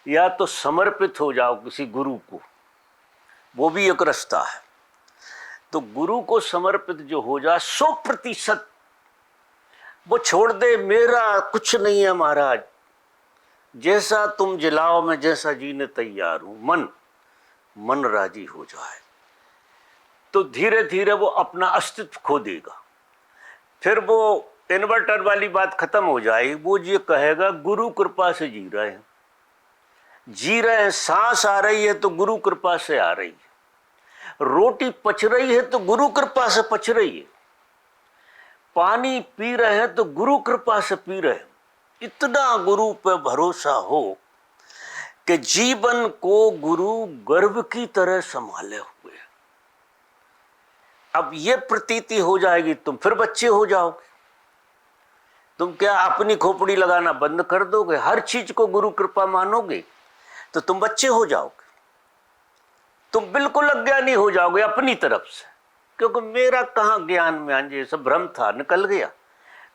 या तो समर्पित हो जाओ किसी गुरु को, वो भी एक रास्ता है। तो गुरु को समर्पित जो हो जाए 100%, वो छोड़ दे मेरा कुछ नहीं है महाराज, जैसा तुम जिलाओ मैं जैसा जीने तैयार हूं, मन राजी हो जाए, तो धीरे धीरे वो अपना अस्तित्व खो देगा। फिर वो इन्वर्टर वाली बात खत्म हो जाएगी। वो ये कहेगा गुरु कृपा से जी रहे हैं, सांस आ रही है तो गुरु कृपा से आ रही है, रोटी पच रही है तो गुरु कृपा से पच रही है, पानी पी रहे हैं तो गुरु कृपा से पी रहे हैं। इतना गुरु पे भरोसा हो कि जीवन को गुरु गर्भ की तरह संभाले हुए। अब ये प्रतीति हो जाएगी, तुम फिर बच्चे हो जाओगे। तुम क्या अपनी खोपड़ी लगाना बंद कर दोगे, हर चीज को गुरु कृपा मानोगे, तो तुम बच्चे हो जाओगे। तुम बिल्कुल अज्ञानी हो जाओगे अपनी तरफ से, क्योंकि मेरा कहां ज्ञान में आंजे, सब भ्रम था, निकल गया।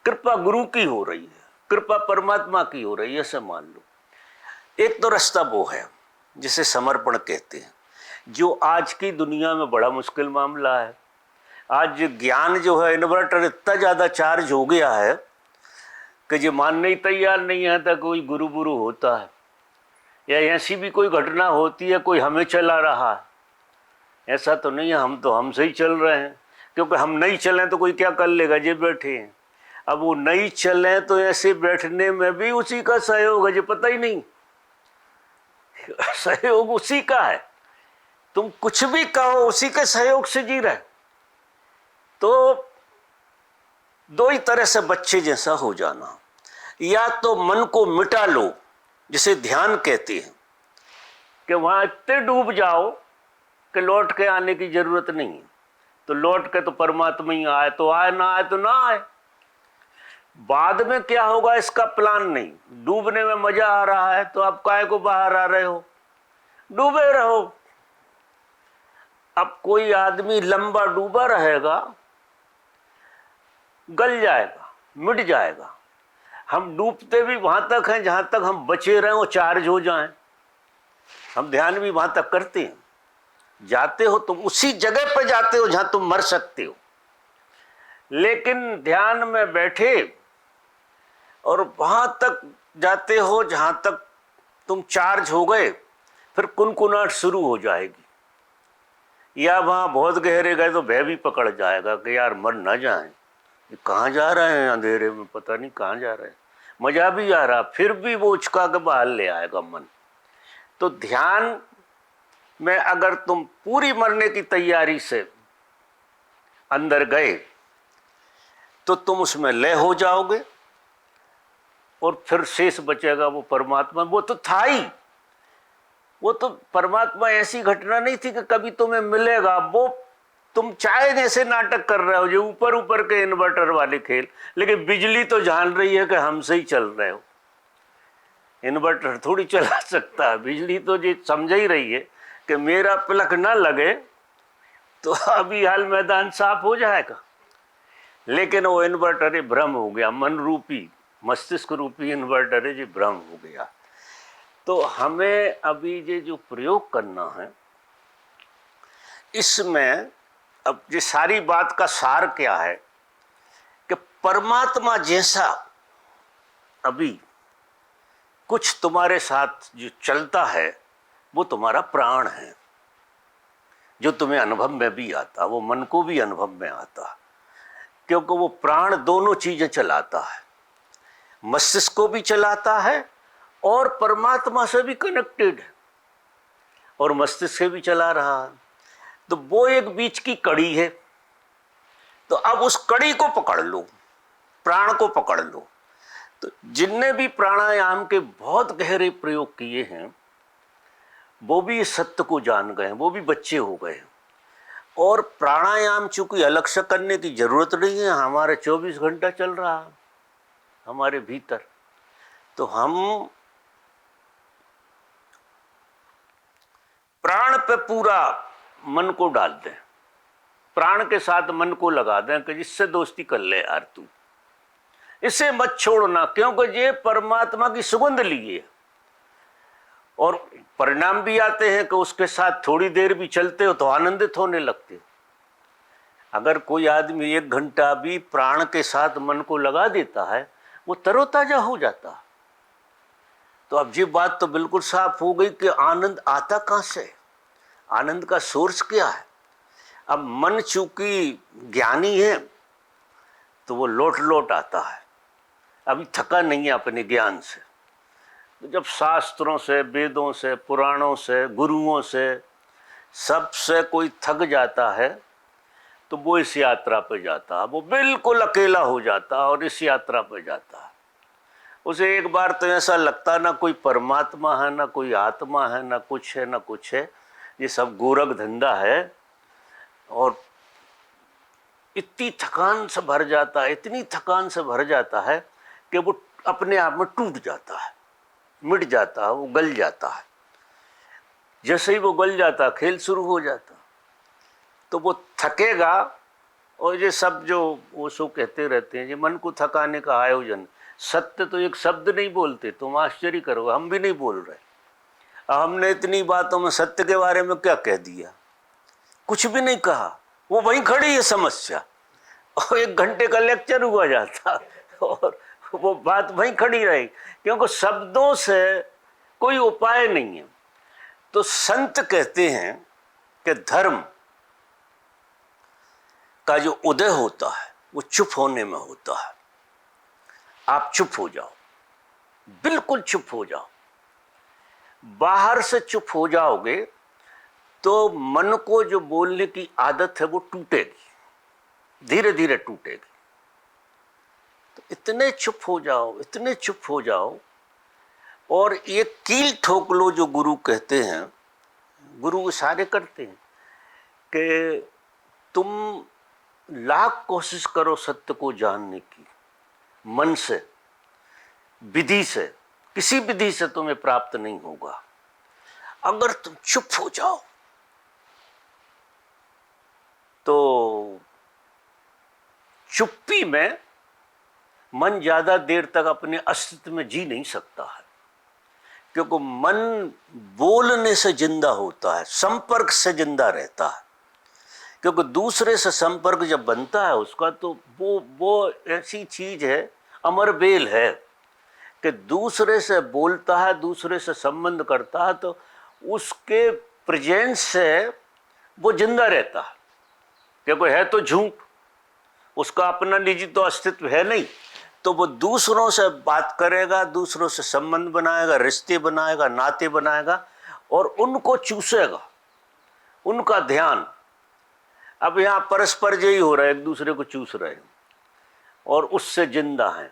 कृपा गुरु की हो रही है, कृपा परमात्मा की हो रही है, ऐसे मान लो। एक तो रास्ता वो है जिसे समर्पण कहते हैं, जो आज की दुनिया में बड़ा मुश्किल मामला है। आज ज्ञान जो है, इन्वर्टर इतना ज्यादा चार्ज हो गया है कि जो मानने ही तैयार नहीं है तो कोई गुरु गुरु होता है, या ऐसी भी कोई घटना होती है कोई हमें चला रहा है। ऐसा तो नहीं है, हम तो हमसे ही चल रहे हैं, क्योंकि हम नहीं चलें तो कोई क्या कर लेगा, जे बैठे हैं। अब वो नहीं चले तो ऐसे बैठने में भी उसी का सहयोग है, जो पता ही नहीं, सहयोग उसी का है। तुम कुछ भी कहो उसी के सहयोग से जी रहे। तो दो ही तरह से बच्चे जैसा हो जाना, या तो मन को मिटा लो जिसे ध्यान कहते हैं, कि वहां इतने डूब जाओ कि लौट के आने की जरूरत नहीं है। तो लौट के तो परमात्मा ही आए तो आए, ना आए तो ना आए। बाद में क्या होगा इसका प्लान नहीं। डूबने में मजा आ रहा है तो आप काहे को बाहर आ रहे हो, डूबे रहो। अब कोई आदमी लंबा डूबा रहेगा, गल जाएगा, मिट जाएगा। हम डूबते भी वहां तक हैं जहां तक हम बचे रहें और चार्ज हो जाएं। हम ध्यान भी वहां तक करते हैं। जाते हो तुम उसी जगह पर जाते हो जहां तुम मर सकते हो, लेकिन ध्यान में बैठे और वहां तक जाते हो जहां तक तुम चार्ज हो गए, फिर कुनकुनाहट शुरू हो जाएगी। या वहां बहुत गहरे गए तो भय भी पकड़ जाएगा कि यार मर ना जाए, कहाँ जा रहे हैं अंधेरे में, पता नहीं कहाँ जा रहे हैं। मजा भी आ रहा, फिर भी वो उचका के बाहर ले आएगा मन। तो ध्यान में अगर तुम पूरी मरने की तैयारी से अंदर गए तो तुम उसमें लय हो जाओगे और फिर शेष बचेगा वो परमात्मा। वो तो था ही, वो तो परमात्मा ऐसी घटना नहीं थी कि कभी तुम्हें मिलेगा। वो तुम चाहे जैसे नाटक कर रहे हो, जो ऊपर ऊपर के इन्वर्टर वाले खेल, लेकिन बिजली तो जान रही है कि हमसे ही चल रहे हो। इन्वर्टर थोड़ी चला सकता है, बिजली तो ये समझ ही रही है कि मेरा प्लग ना लगे तो अभी हाल मैदान साफ हो जाएगा। लेकिन वो इन्वर्टर भ्रम हो गया, मन रूपी मस्तिष्क रूपी इन्वर्टर है जी भ्रम हो गया। तो हमें अभी ये जो प्रयोग करना है, इसमें अब ये सारी बात का सार क्या है कि परमात्मा जैसा अभी कुछ तुम्हारे साथ जो चलता है वो तुम्हारा प्राण है, जो तुम्हें अनुभव में भी आता, वो मन को भी अनुभव में आता, क्योंकि वो प्राण दोनों चीजें चलाता है, मस्तिष्क को भी चलाता है और परमात्मा से भी कनेक्टेड है और मस्तिष्क से भी चला रहा है। तो वो एक बीच की कड़ी है। तो अब उस कड़ी को पकड़ लो, प्राण को पकड़ लो। तो जिनने भी प्राणायाम के बहुत गहरे प्रयोग किए हैं वो भी इस सत्य को जान गए हैं, वो भी बच्चे हो गए हैं। और प्राणायाम चूंकि अलग से करने की जरूरत नहीं है, हमारे 24 घंटा चल रहा है हमारे भीतर। तो हम प्राण पे पूरा मन को डाल दें, प्राण के साथ मन को लगा दें कि जिससे दोस्ती कर ले यार तू, इसे मत छोड़ना, क्योंकि ये परमात्मा की सुगंध लिए और परिणाम भी आते हैं कि उसके साथ थोड़ी देर भी चलते हो तो आनंदित होने लगते हो। अगर कोई आदमी 1 घंटा भी प्राण के साथ मन को लगा देता है वो तरोताजा हो जाता है। तो अब ये बात तो बिल्कुल साफ हो गई कि आनंद आता कहाँ से, आनंद का सोर्स क्या है। अब मन चूंकि ज्ञानी है तो वो लौट लौट आता है, अभी थका नहीं है अपने ज्ञान से। तो जब शास्त्रों से, वेदों से, पुराणों से, गुरुओं से, सबसे कोई थक जाता है तो वो इस यात्रा पे जाता है, वो बिल्कुल अकेला हो जाता है और इस यात्रा पे जाता है। उसे एक बार तो ऐसा लगता ना कोई परमात्मा है, ना कोई आत्मा है, ना कुछ है, ना कुछ है, ये सब गोरख धंधा है। और इतनी थकान से भर जाता है, इतनी थकान से भर जाता है कि वो अपने आप में टूट जाता है, मिट जाता है, वो गल जाता है। जैसे ही वो गल जाता खेल शुरू हो जाता। तो वो थकेगा। और ये सब जो वो सो कहते रहते हैं, ये मन को थकाने का आयोजन, सत्य तो एक शब्द नहीं बोलते, तुम आश्चर्य करोगे, हम भी नहीं बोल रहे। हमने इतनी बातों में सत्य के बारे में क्या कह दिया, कुछ भी नहीं कहा, वो वहीं खड़ी है समस्या। और 1 घंटे का लेक्चर हुआ जाता और वो बात वहीं खड़ी रही, क्योंकि शब्दों से कोई उपाय नहीं है। तो संत कहते हैं कि धर्म का जो उदय होता है वो चुप होने में होता है। आप चुप हो जाओ, बिल्कुल चुप हो जाओ। बाहर से चुप हो जाओगे तो मन को जो बोलने की आदत है वो टूटेगी, धीरे धीरे टूटेगी। तो इतने चुप हो जाओ, इतने चुप हो जाओ और ये कील ठोक लो जो गुरु कहते हैं, गुरु इशारे करते हैं कि तुम लाख कोशिश करो सत्य को जानने की, मन से, विधि से, किसी विधि से तुम्हें प्राप्त नहीं होगा। अगर तुम चुप हो जाओ तो चुप्पी में मन ज्यादा देर तक अपने अस्तित्व में जी नहीं सकता है, क्योंकि मन बोलने से जिंदा होता है, संपर्क से जिंदा रहता है। क्योंकि दूसरे से संपर्क जब बनता है उसका, तो वो ऐसी चीज है, अमर बेल है कि दूसरे से बोलता है, दूसरे से संबंध करता है, तो उसके प्रेजेंस से वो जिंदा रहता है। क्योंकि है तो झूठ, उसका अपना निजी तो अस्तित्व है नहीं, तो वो दूसरों से बात करेगा, दूसरों से संबंध बनाएगा, रिश्ते बनाएगा, नाते बनाएगा और उनको चूसेगा, उनका ध्यान। अब यहाँ परस्पर यही हो रहा है, एक दूसरे को चूस रहे हैं और उससे जिंदा हैं।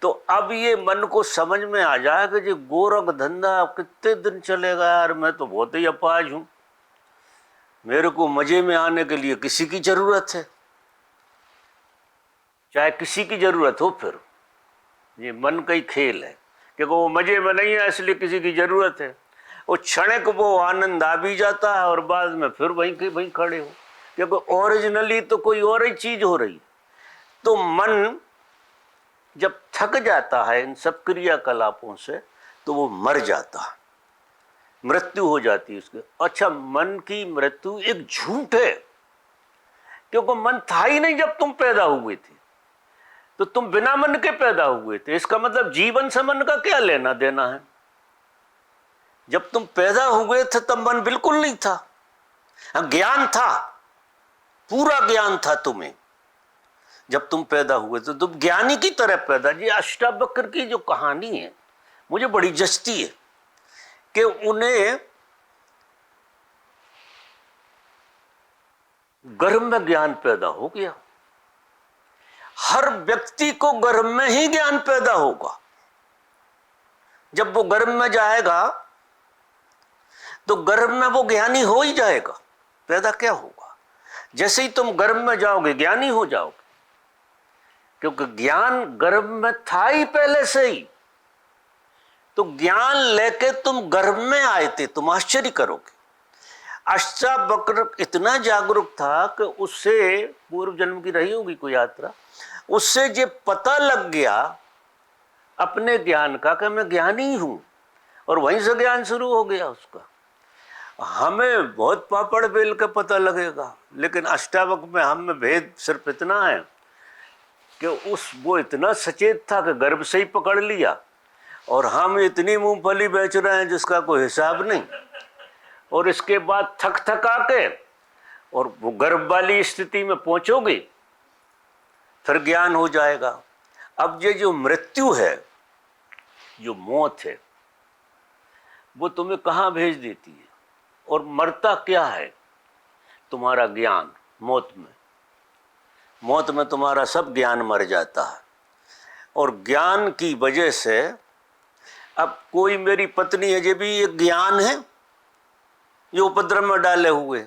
तो अब ये मन को समझ में आ जाए कि जो गोरख धंधा कितने दिन चलेगा यार, मैं तो बहुत ही अपाज हूं, मेरे को मजे में आने के लिए किसी की जरूरत है, चाहे किसी की जरूरत हो। फिर ये मन का ही खेल है, क्योंकि वो मजे में नहीं है इसलिए किसी की जरूरत है। वो क्षणिक वो आनंद आ भी जाता है और बाद में फिर वहीं के वहीं खड़े हो, क्योंकि ओरिजिनली तो कोई और ही चीज हो रही। तो मन जब थक जाता है इन सब क्रियाकलापों से तो वो मर जाता है, मृत्यु हो जाती है उसकी। अच्छा, मन की मृत्यु एक झूठ है, क्योंकि मन था ही नहीं जब तुम पैदा हुए थे, तो तुम बिना मन के पैदा हुए थे। इसका मतलब जीवन से मन का क्या लेना देना है? जब तुम पैदा हुए थे तब मन बिल्कुल नहीं था, ज्ञान था, पूरा ज्ञान था तुम्हें। जब तुम पैदा हुए तो तुम ज्ञानी की तरह पैदा। जी अष्टावक्र की जो कहानी है मुझे बड़ी जचती है कि उन्हें गर्भ में ज्ञान पैदा हो गया। हर व्यक्ति को गर्भ में ही ज्ञान पैदा होगा। जब वो गर्भ में जाएगा तो गर्भ में वो ज्ञानी हो ही जाएगा। पैदा क्या होगा? जैसे ही तुम गर्भ में जाओगे ज्ञानी हो जाओगे, क्योंकि ज्ञान गर्भ में था ही पहले से ही। तो ज्ञान लेके तुम गर्भ में आए थे, तुम आश्चर्य करोगे। अष्टावक्र इतना जागरूक था कि उससे पूर्व जन्म की रही होगी कोई यात्रा, उससे ये पता लग गया अपने ज्ञान का कि मैं ज्ञानी हूं, और वहीं से ज्ञान शुरू हो गया उसका। हमें बहुत पापड़ बेल का पता लगेगा, लेकिन अष्टावक्र में हम में भेद सिर्फ इतना है कि वो इतना सचेत था कि गर्भ से ही पकड़ लिया, और हम इतनी मूंगफली बेच रहे हैं जिसका कोई हिसाब नहीं। और इसके बाद थक थका के और वो गर्भ वाली स्थिति में पहुंचोगे फिर ज्ञान हो जाएगा। अब ये जो मृत्यु है, जो मौत है, वो तुम्हें कहाँ भेज देती है? और मरता क्या है? तुम्हारा ज्ञान। मौत में तुम्हारा सब ज्ञान मर जाता है। और ज्ञान की वजह से अब कोई मेरी पत्नी है, ये भी एक ज्ञान है जो उपद्रव में डाले हुए।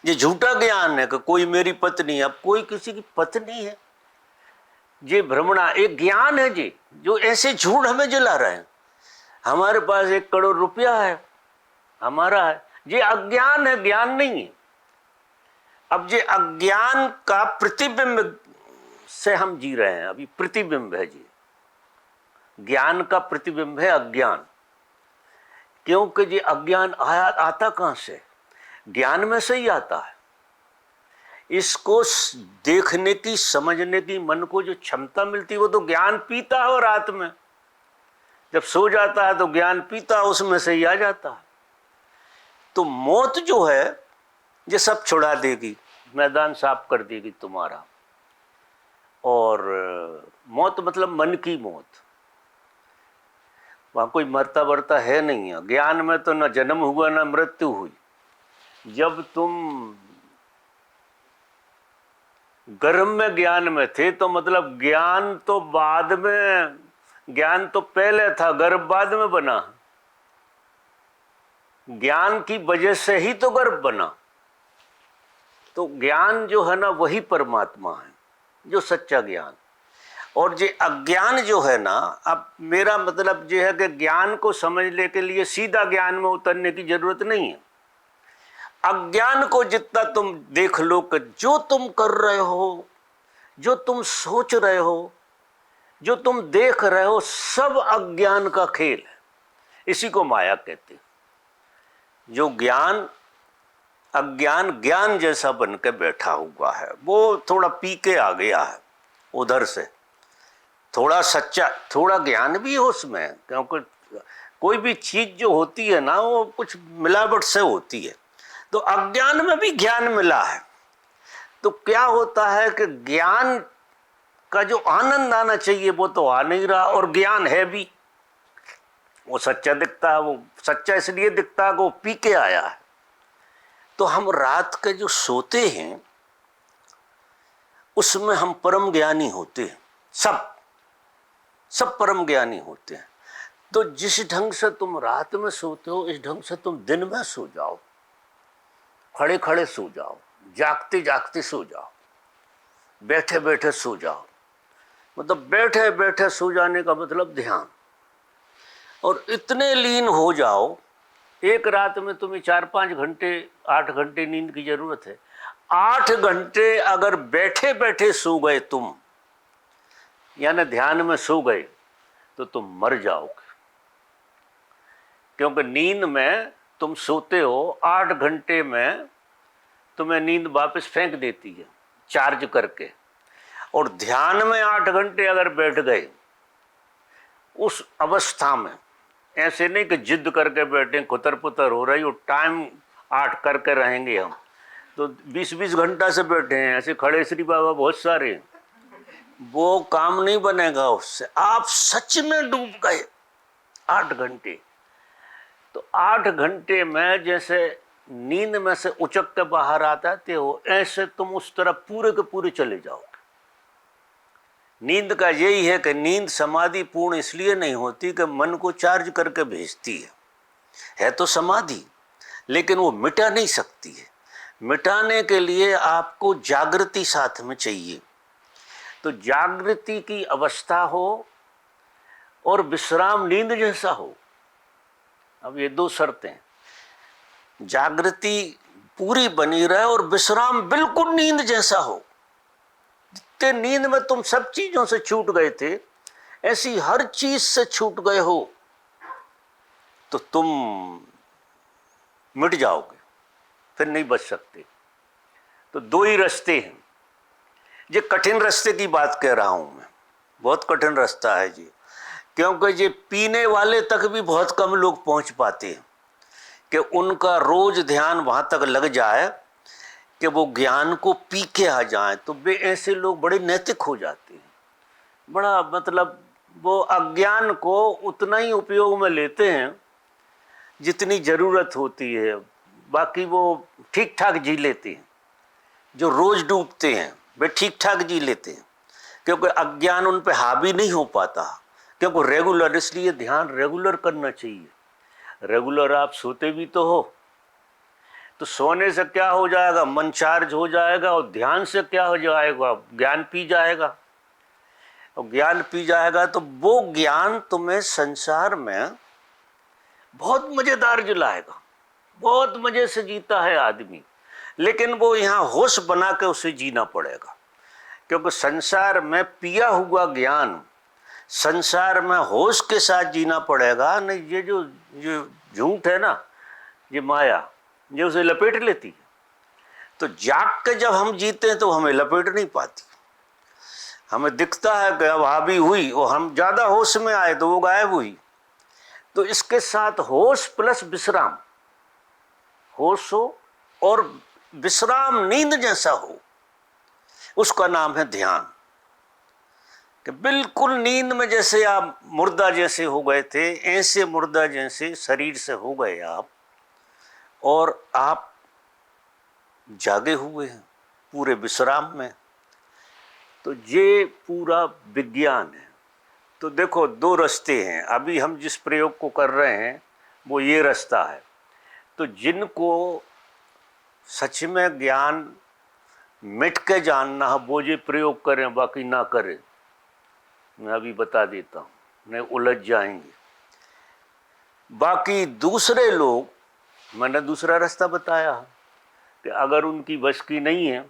ये झूठा ज्ञान है कि कोई मेरी पत्नी है, अब कोई किसी की पत्नी है, ये भ्रमणा एक ज्ञान है जी, जो ऐसे झूठ हमें जला रहे हैं। हमारे पास 1 करोड़ रुपया है, हमारा है, ये अज्ञान है, ज्ञान नहीं है। अब ये अज्ञान का प्रतिबिंब से हम जी रहे हैं, अभी प्रतिबिंब है जी, ज्ञान का प्रतिबिंब है अज्ञान। क्योंकि ये अज्ञान आता कहां से? ज्ञान में से ही आता है। इसको देखने की, समझने की मन को जो क्षमता मिलती है वो तो ज्ञान पीता है। और रात में जब सो जाता है तो ज्ञान पीता है, उसमें से ही आ जाता है। तो मौत जो है ये सब छुड़ा देगी, मैदान साफ कर देगी तुम्हारा। और मौत मतलब मन की मौत, वहां कोई मरता बरता है नहीं है। ज्ञान में तो न जन्म हुआ न मृत्यु हुई। जब तुम गर्भ में ज्ञान में थे तो मतलब ज्ञान तो बाद में, ज्ञान तो पहले था, गर्भ बाद में बना। ज्ञान की वजह से ही तो गर्भ बना। तो ज्ञान जो है ना वही परमात्मा है, जो सच्चा ज्ञान। और ये अज्ञान जो है ना, अब मेरा मतलब ये है कि ज्ञान को समझने के लिए सीधा ज्ञान में उतरने की जरूरत नहीं है। अज्ञान को जितना तुम देख लो कि जो तुम कर रहे हो, जो तुम सोच रहे हो, जो तुम देख रहे हो, सब अज्ञान का खेल है। इसी को माया कहते हैं। जो ज्ञान अज्ञान ज्ञान जैसा बन के बैठा हुआ है, वो थोड़ा पी के आ गया है उधर से, थोड़ा सच्चा, थोड़ा ज्ञान भी है उसमें, क्योंकि कोई भी चीज जो होती है ना वो कुछ मिलावट से होती है। तो अज्ञान में भी ज्ञान मिला है। तो क्या होता है कि ज्ञान का जो आनंद आना चाहिए वो तो आ नहीं रहा, और ज्ञान है भी, वो सच्चा दिखता है। वो सच्चा इसलिए दिखता है कि वो पी के आया है। तो हम रात के जो सोते हैं उसमें हम परम ज्ञानी होते हैं, सब परम ज्ञानी होते हैं। तो जिस ढंग से तुम रात में सोते हो, इस ढंग से तुम दिन में सो जाओ, खड़े खड़े सो जाओ, जागते जागते सो जाओ, बैठे बैठे सो जाओ। मतलब बैठे बैठे सो जाने का मतलब ध्यान। और इतने लीन हो जाओ, एक रात में तुम्हें 4-5 घंटे 8 घंटे नींद की जरूरत है। 8 घंटे अगर बैठे बैठे सो गए तुम, यानी ध्यान में सो गए, तो तुम मर जाओगे। क्योंकि नींद में तुम सोते हो, 8 घंटे में तुम्हें नींद वापस फेंक देती है चार्ज करके। और ध्यान में 8 घंटे अगर बैठ गए, उस अवस्था में ऐसे नहीं कि जिद करके बैठे, कुतर पुतर हो रही और टाइम 8 करके रहेंगे हम, तो 20-20 घंटा से बैठे हैं, ऐसे खड़े श्री बाबा बहुत सारे हैं, वो काम नहीं बनेगा उससे। आप सच में डूब गए 8 घंटे। तो 8 घंटे में जैसे नींद में से उचक के बाहर आते हो, ऐसे तुम उस तरफ पूरे के पूरे चले जाओगे। नींद का यही है कि नींद समाधि पूर्ण इसलिए नहीं होती कि मन को चार्ज करके भेजती है तो समाधि, लेकिन वो मिटा नहीं सकती है। मिटाने के लिए आपको जागृति साथ में चाहिए। तो जागृति की अवस्था हो और विश्राम नींद जैसा हो। अब ये 2 शर्तें, जागृति पूरी बनी रहे और विश्राम बिल्कुल नींद जैसा हो। जितने नींद में तुम सब चीजों से छूट गए थे, ऐसी हर चीज से छूट गए हो, तो तुम मिट जाओगे, फिर नहीं बच सकते। तो 2 ही रास्ते हैं। ये कठिन रास्ते की बात कह रहा हूं मैं, बहुत कठिन रास्ता है जी। क्योंकि ये पीने वाले तक भी बहुत कम लोग पहुंच पाते हैं कि उनका रोज ध्यान वहां तक लग जाए कि वो ज्ञान को पी के आ जाएं। तो वे ऐसे लोग बड़े नैतिक हो जाते हैं, बड़ा मतलब वो अज्ञान को उतना ही उपयोग में लेते हैं जितनी जरूरत होती है, बाकी वो ठीक ठाक जी लेते हैं। जो रोज डूबते हैं वे ठीक ठाक जी लेते हैं, क्योंकि अज्ञान उन पे हावी नहीं हो पाता। क्योंकि रेगुलर, इसलिए ध्यान रेगुलर करना चाहिए। रेगुलर आप सोते भी तो हो, तो सोने से क्या हो जाएगा, मन चार्ज हो जाएगा, और ध्यान से क्या हो जाएगा, ज्ञान पी जाएगा। और ज्ञान पी जाएगा तो वो ज्ञान तुम्हें संसार में बहुत मजेदार जिलाएगा। बहुत मजे से जीता है आदमी, लेकिन वो यहाँ होश बना के उसे जीना पड़ेगा। क्योंकि संसार में पिया हुआ ज्ञान, संसार में होश के साथ जीना पड़ेगा। नहीं, ये जो झूठ है ना, ये माया, ये उसे लपेट लेती है। तो जाग के जब हम जीते हैं तो हमें लपेट नहीं पाती। हमें दिखता है कि अब हावी हुई और हम ज्यादा होश में आए तो वो गायब हुई। तो इसके साथ होश प्लस विश्राम, होश हो और विश्राम नींद जैसा हो, उसका नाम है ध्यान। कि बिल्कुल नींद में जैसे आप मुर्दा जैसे हो गए थे, ऐसे मुर्दा जैसे शरीर से हो गए आप, और आप जागे हुए हैं पूरे विश्राम में। तो ये पूरा विज्ञान है। तो देखो 2 रास्ते हैं। अभी हम जिस प्रयोग को कर रहे हैं वो ये रास्ता है। तो जिनको सच में ज्ञान मिट के जानना है वो ये प्रयोग करें, बाकी ना करें। मैं अभी बता देता हूँ, नहीं उलझ जाएंगे। बाकी दूसरे लोग, मैंने दूसरा रास्ता बताया कि अगर उनकी बस की नहीं है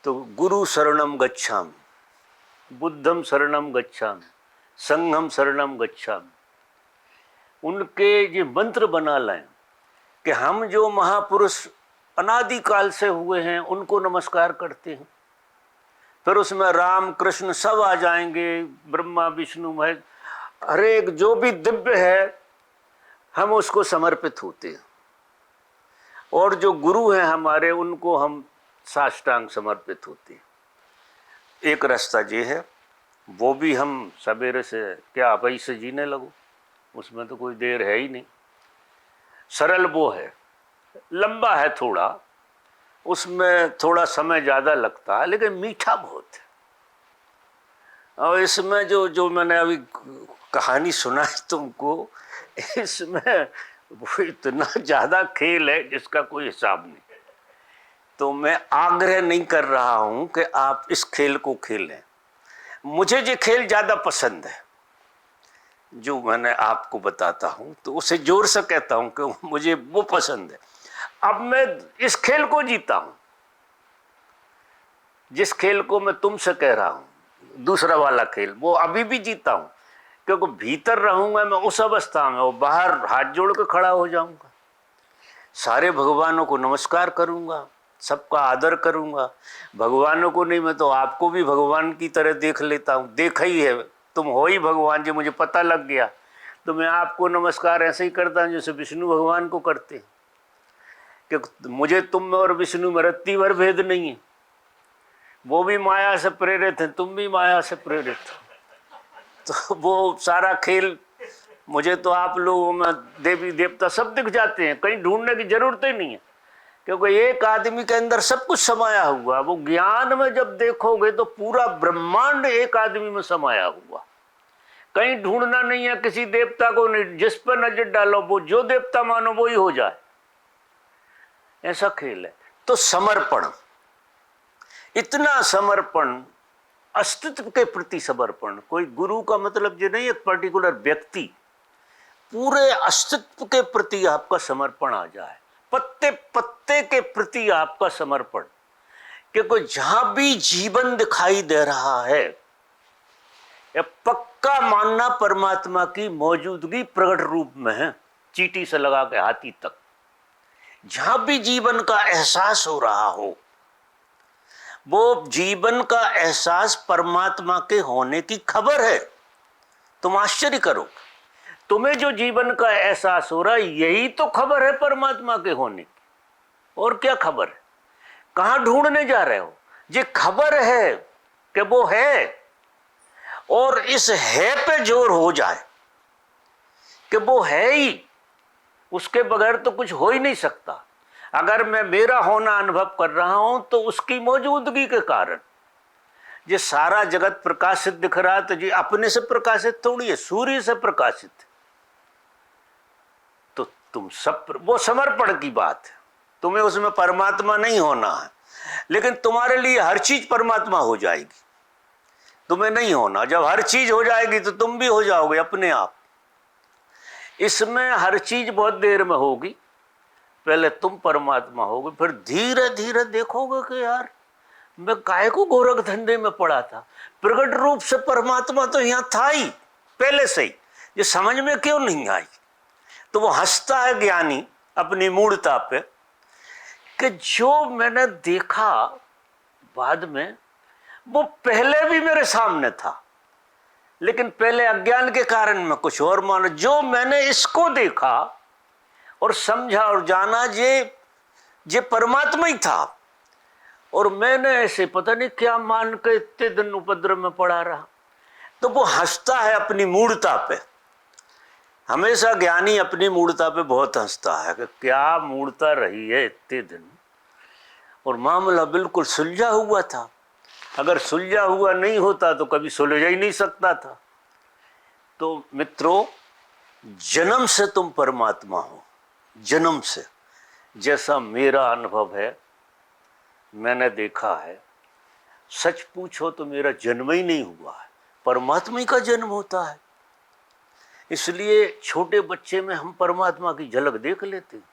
तो गुरु शरणम गच्छामि, बुद्धम शरणम गच्छामि, संघम शरणम गच्छामि। उनके ये मंत्र बना लें कि हम जो महापुरुष अनादिकाल से हुए हैं उनको नमस्कार करते हैं। फिर उसमें राम कृष्ण सब आ जाएंगे, ब्रह्मा विष्णु महेश, हर एक जो भी दिव्य है हम उसको समर्पित होते हैं। और जो गुरु हैं हमारे, उनको हम साष्टांग समर्पित होते हैं। एक रास्ता ये है, वो भी हम सवेरे से क्या अभी से जीने लगो, उसमें तो कोई देर है ही नहीं। सरल वो है, लंबा है थोड़ा, उसमें थोड़ा समय ज़्यादा लगता है लेकिन मीठा बहुत है। और इसमें जो जो मैंने अभी कहानी सुनाई तुमको, इसमें वो इतना ज़्यादा खेल है जिसका कोई हिसाब नहीं। तो मैं आग्रह नहीं कर रहा हूं कि आप इस खेल को खेलें। मुझे ये खेल ज़्यादा पसंद है जो मैंने आपको बताता हूं, तो उसे जोर से कहता हूं कि मुझे वो पसंद है। अब मैं इस खेल को जीता हूं, जिस खेल को मैं तुमसे कह रहा हूं, दूसरा वाला खेल, वो अभी भी जीता हूं, क्योंकि भीतर रहूंगा मैं उस अवस्था में, वो बाहर हाथ जोड़ के खड़ा हो जाऊंगा, सारे भगवानों को नमस्कार करूंगा, सबका आदर करूंगा। भगवानों को नहीं, मैं तो आपको भी भगवान की तरह देख लेता हूं, देखा ही है, तुम हो ही भगवान जी, मुझे पता लग गया। तो मैं आपको नमस्कार ऐसे ही करता हूं जैसे विष्णु भगवान को करते हैं, कि मुझे तुम में और विष्णु में रत्ती भर भेद नहीं है। वो भी माया से प्रेरित है, तुम भी माया से प्रेरित हो। तो वो सारा खेल मुझे तो आप लोगों में देवी देवता सब दिख जाते हैं, कहीं ढूंढने की जरूरत ही नहीं है, क्योंकि एक आदमी के अंदर सब कुछ समाया हुआ। वो ज्ञान में जब देखोगे तो पूरा ब्रह्मांड एक आदमी में समाया हुआ, कहीं ढूंढना नहीं है किसी देवता को नहीं। जिस पर नजर डालो वो जो देवता मानो वो ही हो जाए, ऐसा खेल है। तो समर्पण, इतना समर्पण, अस्तित्व के प्रति समर्पण। कोई गुरु का मतलब ये नहीं एक पर्टिकुलर व्यक्ति, पूरे अस्तित्व के प्रति आपका समर्पण आ जाए, पत्ते पत्ते के प्रति आपका समर्पण, क्योंकि जहां भी जीवन दिखाई दे रहा है, यह पक्का मानना परमात्मा की मौजूदगी प्रकट रूप में है, चींटी से लगा के हाथी तक। जहां भी जीवन का एहसास हो रहा हो, वो जीवन का एहसास परमात्मा के होने की खबर है। तुम आश्चर्य करो, तुम्हें जो जीवन का एहसास हो रहा है यही तो खबर है परमात्मा के होने की। और क्या खबर है? कहां ढूंढने जा रहे हो? ये खबर है कि वो है, और इस है पे जोर हो जाए कि वो है ही, उसके बगैर तो कुछ हो ही नहीं सकता। अगर मैं मेरा होना अनुभव कर रहा हूं तो उसकी मौजूदगी के कारण ये सारा जगत प्रकाशित दिख रहा है। तो ये अपने से प्रकाशित थोड़ी है, सूर्य से प्रकाशित है। तो तुम सब, वो समर्पण की बात है। तुम्हें उसमें परमात्मा नहीं होना है, लेकिन तुम्हारे लिए हर चीज परमात्मा हो जाएगी। तुम्हें नहीं होना, जब हर चीज हो जाएगी तो तुम भी हो जाओगे अपने आप। इसमें हर चीज बहुत देर में होगी, पहले तुम परमात्मा होगे, फिर धीरे धीरे देखोगे कि यार मैं काहे को गोरख धंधे में पड़ा था, प्रकट रूप से परमात्मा तो यहां था ही पहले से ही, ये समझ में क्यों नहीं आई। तो वो हंसता है ज्ञानी अपनी मूढ़ता पे कि जो मैंने देखा बाद में वो पहले भी मेरे सामने था, लेकिन पहले अज्ञान के कारण मैं कुछ और मानो। जो मैंने इसको देखा और समझा और जाना, ये परमात्मा ही था, और मैंने ऐसे पता नहीं क्या मान के इतने दिन उपद्रव में पड़ा रहा। तो वो हंसता है अपनी मूढ़ता पे। हमेशा ज्ञानी अपनी मूढ़ता पे बहुत हंसता है कि क्या मूढ़ता रही है इतने दिन, और मामला बिल्कुल सुलझा हुआ था। अगर सुलझा हुआ नहीं होता तो कभी सुलझा ही नहीं सकता था। तो मित्रों, जन्म से तुम परमात्मा हो, जन्म से। जैसा मेरा अनुभव है, मैंने देखा है, सच पूछो तो मेरा जन्म ही नहीं हुआ है, परमात्मा ही का जन्म होता है। इसलिए छोटे बच्चे में हम परमात्मा की झलक देख लेते हैं।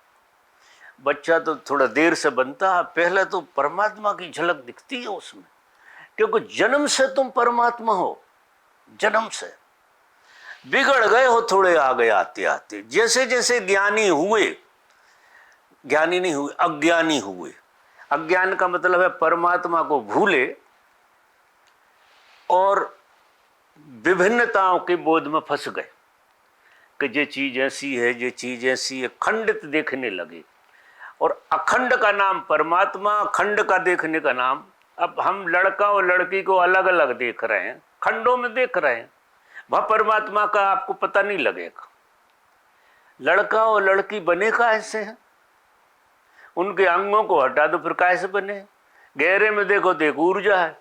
बच्चा तो थोड़ा देर से बनता है, पहले तो परमात्मा की झलक दिखती है उसमें, क्योंकि जन्म से तुम परमात्मा हो। जन्म से बिगड़ गए हो थोड़े आगे आते आते, जैसे जैसे ज्ञानी हुए, ज्ञानी नहीं हुए, अज्ञानी हुए। अज्ञान का मतलब है परमात्मा को भूले और विभिन्नताओं के बोध में फंस गए कि ये चीज ऐसी है, ये चीज ऐसी है, खंडित देखने लगे। और अखंड का नाम परमात्मा, अखंड का देखने का नाम, अब हम लड़का और लड़की को अलग अलग देख रहे हैं, खंडों में देख रहे हैं। वह परमात्मा का आपको पता नहीं लगेगा। लड़का और लड़की बने का ऐसे हैं, उनके अंगों को हटा दो फिर कैसे बने? गहरे में देखो तो एक ऊर्जा है,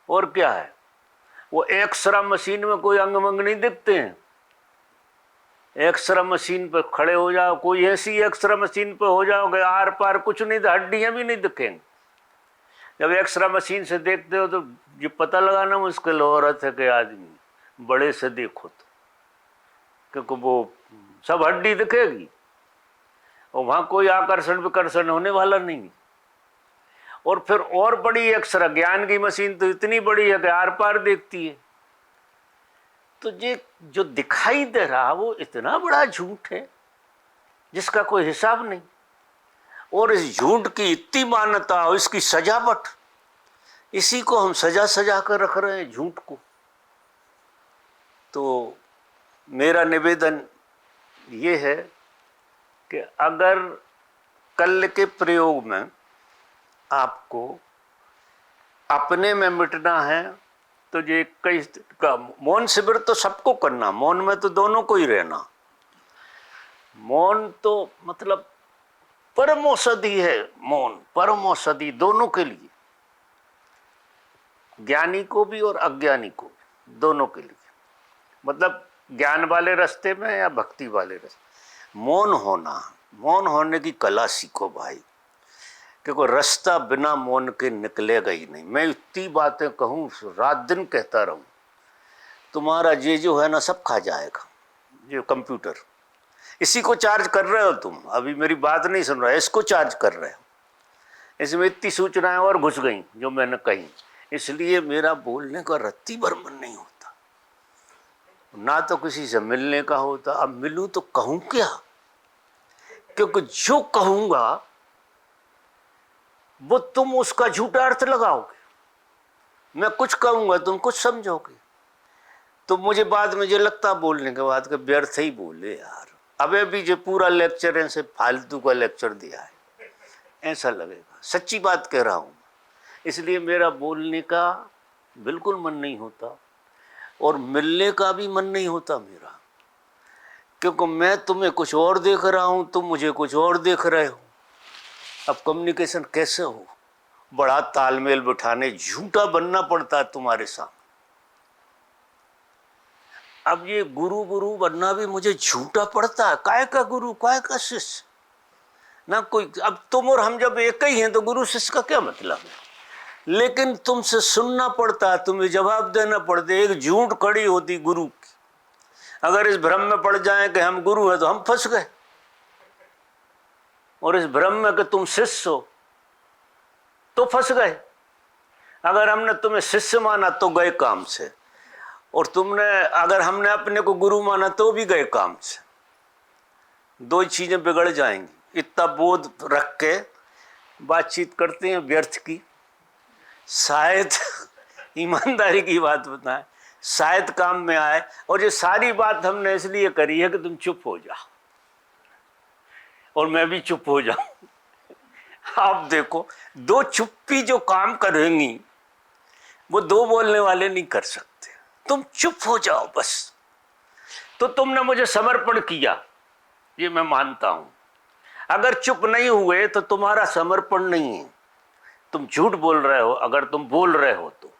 और क्या है? वो एक्सरा मशीन में कोई अंग मंग नहीं दिखते हैं। एक्सरा मशीन पर खड़े हो जाओ, कोई ऐसी एक्सरा मशीन पर हो जाओगे आर पार कुछ नहीं, तो हड्डियां भी नहीं दिखेंगी। जब एक्सरा मशीन से देखते हो तो ये पता लगाना मुश्किल औरत है कि आदमी, बड़े से देखो तो, क्योंकि वो सब हड्डी दिखेगी और वहां कोई आकर्षण विकर्षण होने वाला नहीं। और फिर और बड़ी एक्सरा ज्ञान की मशीन तो इतनी बड़ी है कि आर पार देखती है। तो ये जो दिखाई दे रहा वो इतना बड़ा झूठ है जिसका कोई हिसाब नहीं। और इस झूठ की इतनी मान्यता और इसकी सजावट, इसी को हम सजा सजा कर रख रहे हैं, झूठ को। तो मेरा निवेदन ये है कि अगर कल के प्रयोग में आपको अपने में मिटना है तो ये कई का मौन शिविर तो सबको करना, मौन में तो दोनों को ही रहना। मौन तो मतलब परम औषधि है, मौन परम औषधि दोनों के लिए, ज्ञानी को भी और अज्ञानी को भी, दोनों के लिए। मतलब ज्ञान वाले रास्ते में या भक्ति वाले रास्ते, मौन होना, मौन होने की कला सीखो भाई, क्योंकि रास्ता बिना मौन के निकलेगा ही नहीं। मैं इतनी बातें कहूँ, रात दिन कहता रहूँ, तुम्हारा ये जो है ना सब खा जाएगा। ये कंप्यूटर, इसी को चार्ज कर रहे हो तुम, अभी मेरी बात नहीं सुन रहे, इसको चार्ज कर रहे हो, इसमें इतनी सूचनाएं और घुस गई जो मैंने कही। इसलिए मेरा बोलने का रत्ती भर मन नहीं होता, ना तो किसी से मिलने का होता। अब मिलूं तो कहूं क्या, क्योंकि जो कहूंगा वो तुम उसका झूठा अर्थ लगाओगे। मैं कुछ कहूंगा तुम कुछ समझोगे, तो मुझे बाद में जो लगता बोलने के बाद कि व्यर्थ ही बोले यार, अबे भी जो पूरा लेक्चर है से फालतू का लेक्चर दिया है, ऐसा लगेगा। सच्ची बात कह रहा हूं। इसलिए मेरा बोलने का बिल्कुल मन नहीं होता और मिलने का भी मन नहीं होता मेरा, क्योंकि मैं तुम्हें कुछ और देख रहा हूं, तुम मुझे कुछ और देख रहे हो। अब कम्युनिकेशन कैसे हो? बड़ा तालमेल बिठाने झूठा बनना पड़ता है तुम्हारे सामने। अब ये गुरु गुरु बनना भी मुझे झूठा पड़ता है। काय का गुरु, काय का शिष्य ना कोई। अब तुम और हम जब एक ही हैं तो गुरु शिष्य का क्या मतलब है? लेकिन तुमसे सुनना पड़ता है, तुम्हें जवाब देना पड़ता है। एक झूठ खड़ी होती गुरु की। अगर इस भ्रम में पड़ जाए कि हम गुरु हैं तो हम फंस गए, और इस भ्रम में कि तुम शिष्य हो तो फंस गए। अगर हमने तुम्हें शिष्य माना तो गए काम से, और तुमने अगर हमने अपने को गुरु माना तो भी गए काम से। दो चीजें बिगड़ जाएंगी। इतना बोध रख के बातचीत करते हैं व्यर्थ की, शायद ईमानदारी की बात बताएं, शायद काम में आए। और ये सारी बात हमने इसलिए करी है कि तुम चुप हो जाओ और मैं भी चुप हो जाऊं। आप देखो, दो चुप्पी जो काम करेंगी वो दो बोलने वाले नहीं कर सकते। तुम चुप हो जाओ बस। तो तुमने मुझे समर्पण किया, ये मैं मानता हूं। अगर चुप नहीं हुए तो तुम्हारा समर्पण नहीं है, तुम झूठ बोल रहे हो। अगर तुम बोल रहे हो तो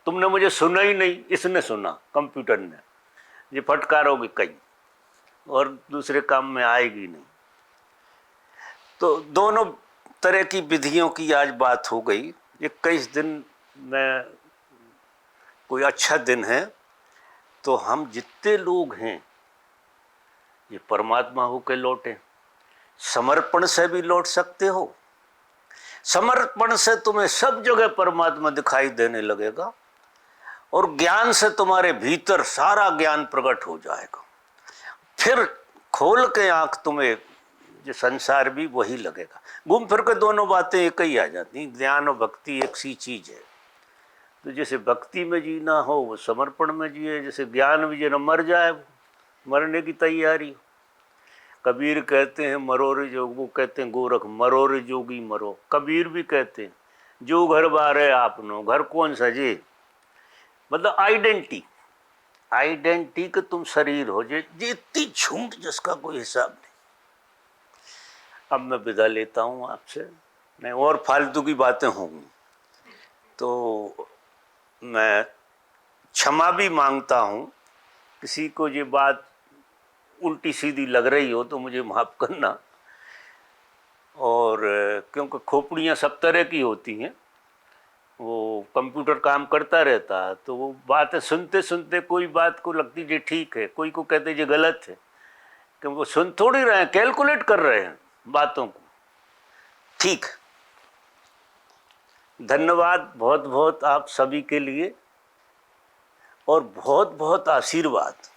तुमने मुझे सुना ही नहीं, इसने सुना, कंप्यूटर ने। ये फटकारोगे कहीं और दूसरे काम में आएगी नहीं। तो दोनों तरह की विधियों की आज बात हो गई। 21 दिन में कोई अच्छा दिन है तो हम जितने लोग हैं ये परमात्मा होकर लौटे। समर्पण से भी लौट सकते हो। समर्पण से तुम्हें सब जगह परमात्मा दिखाई देने लगेगा, और ज्ञान से तुम्हारे भीतर सारा ज्ञान प्रकट हो जाएगा। फिर खोल के आंख तुम्हें जो संसार भी वही लगेगा। घूम फिर के दोनों बातें एक ही आ जाती। ज्ञान और भक्ति एक सी चीज है। तो जैसे भक्ति में जीना हो वो समर्पण में जिए, जैसे ज्ञान में जीना मर जाए मरने की तैयारी हो। कबीर कहते हैं मरो रे जोग, वो कहते हैं गोरख मरो रे जोगी मरो। कबीर भी कहते हैं जो घर बारे आपनो, घर कौन सजे। मतलब आइडेंटिटी के तुम शरीर हो। जे इतनी झूठ जिसका कोई हिसाब नहीं। अब मैं विदा लेता हूँ आपसे, नहीं और फालतू की बातें होंगी तो मैं क्षमा भी मांगता हूँ। किसी को ये बात उल्टी सीधी लग रही हो तो मुझे माफ़ करना। और क्योंकि खोपड़ियाँ सब तरह की होती हैं, वो कंप्यूटर काम करता रहता है तो वो बातें सुनते सुनते कोई बात को लगती ये ठीक है, कोई को कहते ये गलत है, क्योंकि वो सुन थोड़ी रहे हैं, कैलकुलेट कर रहे हैं बातों को। ठीक, धन्यवाद बहुत बहुत आप सभी के लिए और बहुत बहुत आशीर्वाद।